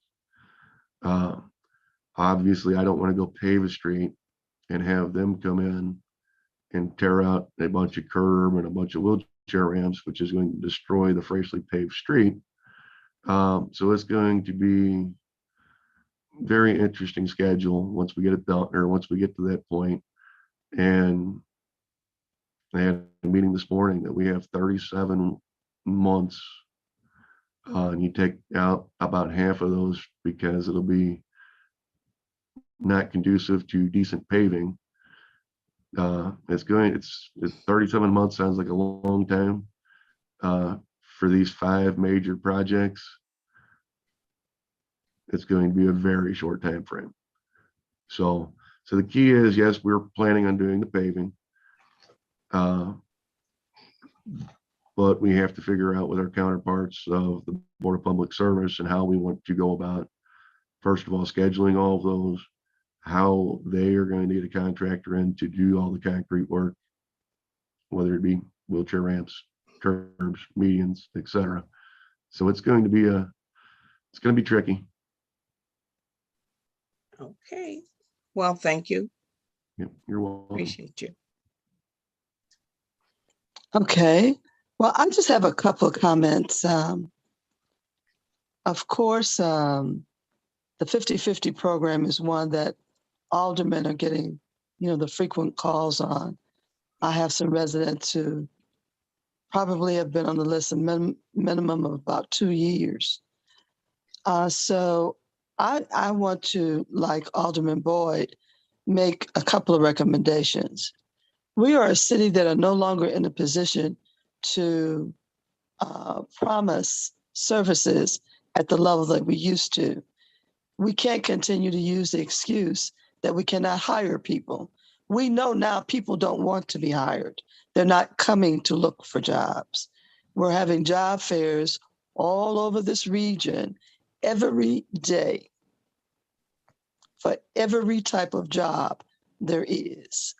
Obviously, I don't want to go pave a street and have them come in and tear out a bunch of curb and a bunch of wheelchair ramps, which is going to destroy the freshly paved street. So it's going to be very interesting schedule once we get it done, or once we get to that point. And I had a meeting this morning that we have 37 months, and you take out about half of those because it'll be not conducive to decent paving. It's 37 months sounds like a long time. for these 5 major projects, it's going to be a very short time frame. So the key is, yes, we're planning on doing the paving. But we have to figure out with our counterparts of the Board of Public Service and how we want to go about, first of all, scheduling all of those, how they are going to need a contractor in to do all the concrete work, whether it be wheelchair ramps, curbs, medians, etc. So it's going to be tricky. Okay. Well, thank you. Yep, you're welcome. Appreciate you. Okay. Well, I just have a couple of comments. Of course, the 50/50 program is one that aldermen are getting, the frequent calls on. I have some residents who probably have been on the list a minimum of about 2 years. So I want to, like Alderman Boyd, make a couple of recommendations. We are a city that are no longer in a position to promise services at the level that we used to. We can't continue to use the excuse that we cannot hire people. We know now people don't want to be hired. They're not coming to look for jobs. We're having job fairs all over this region every day for every type of job there is,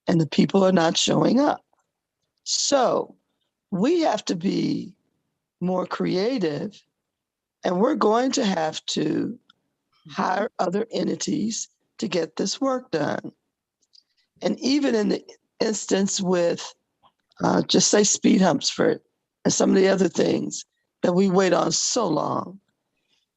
and the people are not showing up. So we have to be more creative, and we're going to have to hire other entities to get this work done. And even in the instance with, just say speed humps for and some of the other things that we wait on so long,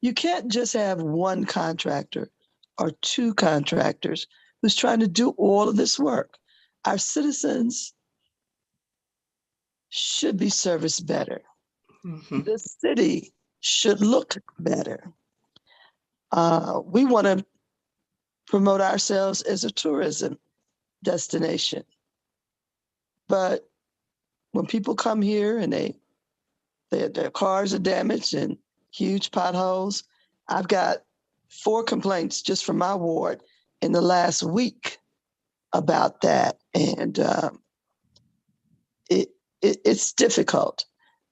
you can't just have one contractor or 2 contractors who's trying to do all of this work. Our citizens should be serviced better. Mm-hmm. The city should look better. We want to promote ourselves as a tourism destination. But when people come here and their cars are damaged and huge potholes, I've got 4 complaints just from my ward in the last week about that. And it's difficult.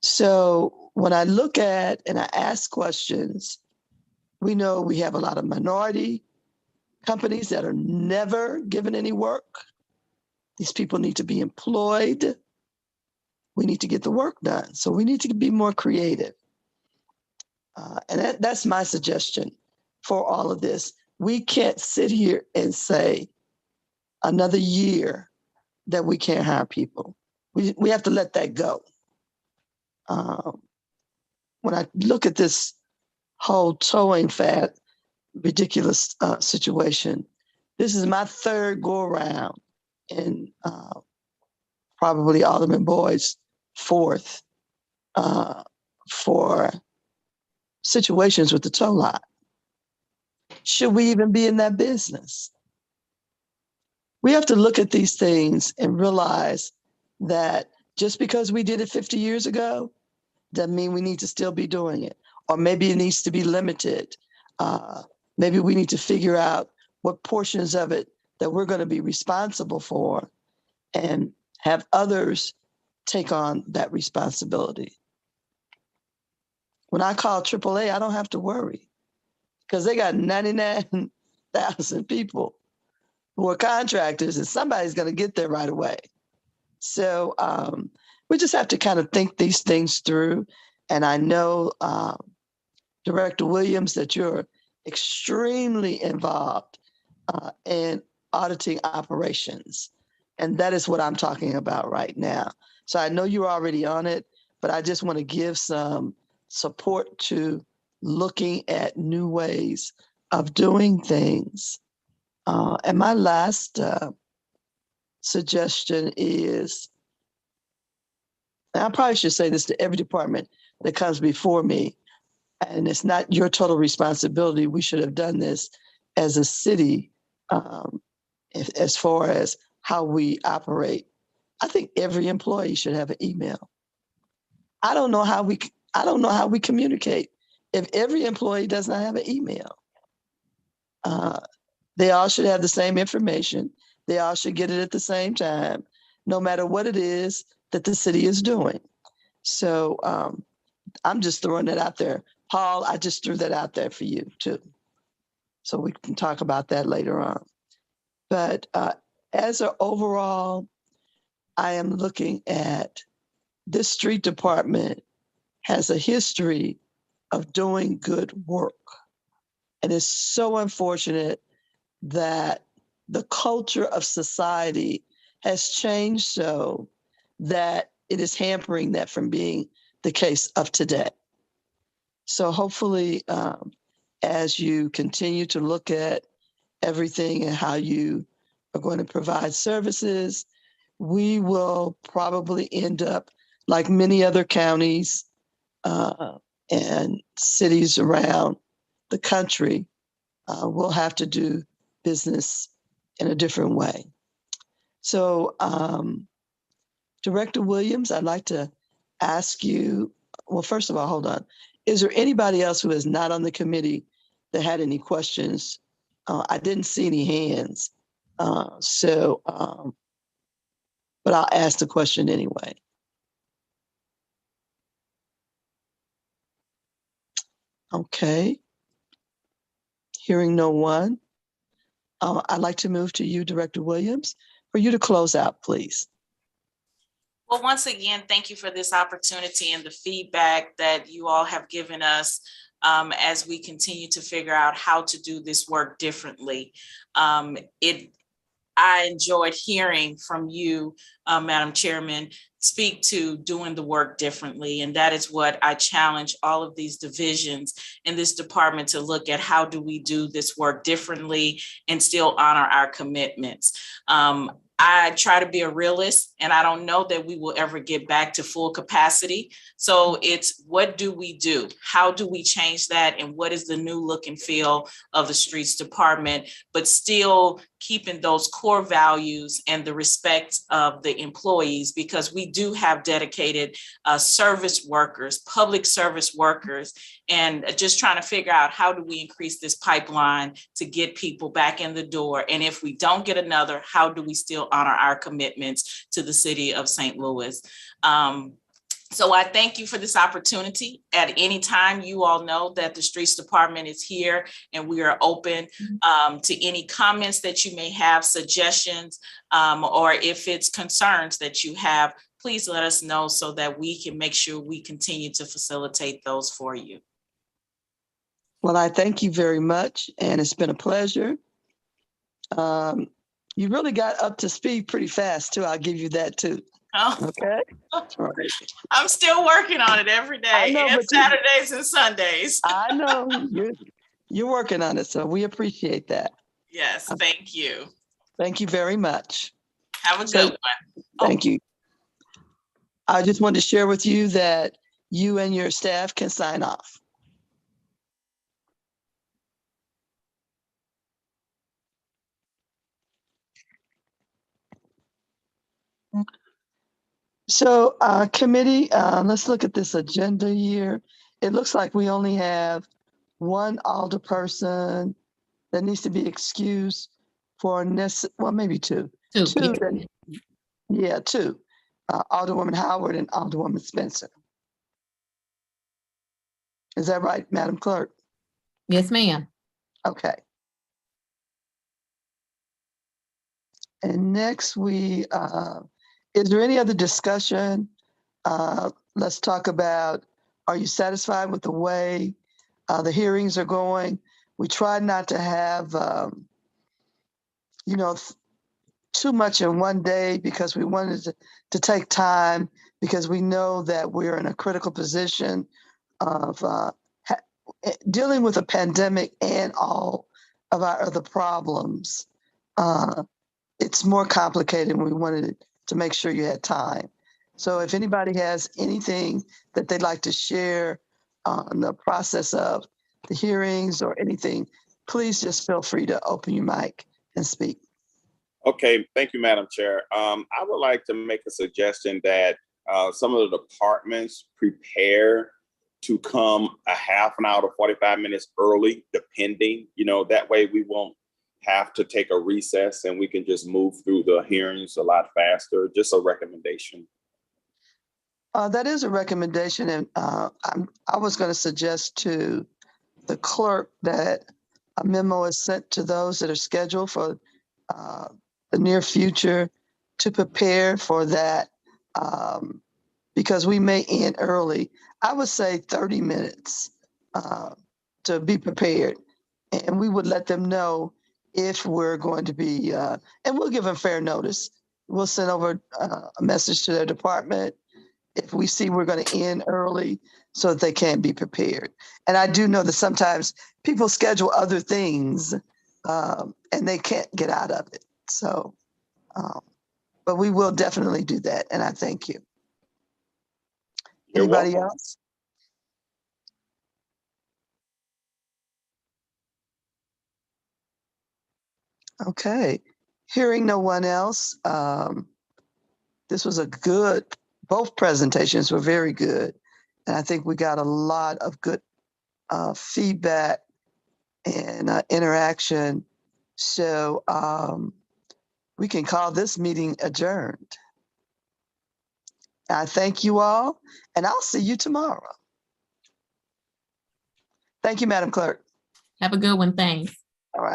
So when I look at and I ask questions, we know we have a lot of minority companies that are never given any work. These people need to be employed. We need to get the work done. So we need to be more creative. And that's my suggestion for all of this. We can't sit here and say another year that we can't hire people. We have to let that go. When I look at this whole towing ridiculous situation, this is my 3rd go around, and probably Alderman Boyd's 4th for situations with the tow lot. Should we even be in that business? We have to look at these things and realize that just because we did it 50 years ago doesn't mean we need to still be doing it. Or maybe it needs to be limited. Maybe we need to figure out what portions of it that we're going to be responsible for and have others take on that responsibility. When I call AAA, I don't have to worry because they got 99,000 people who are contractors and somebody's going to get there right away. So we just have to kind of think these things through. And I know, Director Williams, that you're extremely involved in auditing operations. And that is what I'm talking about right now. So I know you're already on it, but I just want to give some support to looking at new ways of doing things. And my last suggestion is, and I probably should say this to every department that comes before me, and it's not your total responsibility. We should have done this as a city as far as how we operate. I think every employee should have an email. I don't know how we communicate if every employee does not have an email. They all should have the same information. They all should get it at the same time, no matter what it is that the city is doing. So I'm just throwing it out there. Paul, I just threw that out there for you too. So we can talk about that later on. But as an overall, I am looking at this street department has a history of doing good work. And it's so unfortunate that the culture of society has changed so that it is hampering that from being the case of today. So hopefully, as you continue to look at everything and how you are going to provide services, we will probably end up like many other counties and cities around the country. We'll have to do business in a different way. So, Director Williams, I'd like to ask you, well, first of all, hold on. Is there anybody else who is not on the committee that had any questions? I didn't see any hands. But I'll ask the question anyway. Okay. Hearing no one. I'd like to move to you, Director Williams, for you to close out, please. Well, once again, thank you for this opportunity and the feedback that you all have given us as we continue to figure out how to do this work differently. I enjoyed hearing from you, Madam Chairman, speak to doing the work differently. And that is what I challenge all of these divisions in this department to look at. How do we do this work differently and still honor our commitments? I try to be a realist, and I don't know that we will ever get back to full capacity. So it's, what do we do? How do we change that? And what is the new look and feel of the streets department, but still keeping those core values and the respect of the employees, because we do have dedicated service workers, public service workers, and just trying to figure out how do we increase this pipeline to get people back in the door. And if we don't get another, how do we still honor our commitments to the city of St. Louis? So I thank you for this opportunity. At any time, you all know that the Streets Department is here and we are open to any comments that you may have, suggestions, or if it's concerns that you have, please let us know so that we can make sure we continue to facilitate those for you. Well, I thank you very much, and it's been a pleasure. You really got up to speed pretty fast too. I'll give you that too. Oh. Okay. I'm still working on it every day, and Saturdays and Sundays. I know you're working on it, so we appreciate that. Yes, thank you. Thank you very much. Have a good one. Thank you. I just wanted to share with you that you and your staff can sign off. So committee, let's look at this agenda here. It looks like we only have one alderperson that needs to be excused for well, maybe two. Two. Yeah, two. Alderwoman Howard and Alderwoman Spencer. Is that right, Madam Clerk? Yes, ma'am. Okay. And next we, is there any other discussion? Let's talk about, are you satisfied with the way the hearings are going? We try not to have, too much in one day because we wanted to take time, because we know that we're in a critical position of dealing with a pandemic and all of our other problems. It's more complicated, and we wanted to make sure you had time. So if anybody has anything that they'd like to share on the process of the hearings or anything, please just feel free to open your mic and speak. Okay, thank you, Madam Chair. I would like to make a suggestion that some of the departments prepare to come a half an hour to 45 minutes early, depending, that way we won't have to take a recess and we can just move through the hearings a lot faster. Just a recommendation. That is a recommendation, and I was going to suggest to the clerk that a memo is sent to those that are scheduled for the near future to prepare for that, because we may end early. I would say 30 minutes to be prepared, and we would let them know if we're going to be, and we'll give them fair notice. We'll send over a message to their department if we see we're going to end early so that they can be prepared. And I do know that sometimes people schedule other things and they can't get out of it. So, but we will definitely do that. And I thank you. You're Anybody welcome. else? Okay. Hearing no one else, this was a good, both presentations were very good. And I think we got a lot of good feedback and interaction. So we can call this meeting adjourned. I thank you all, and I'll see you tomorrow. Thank you, Madam Clerk. Have a good one. Thanks.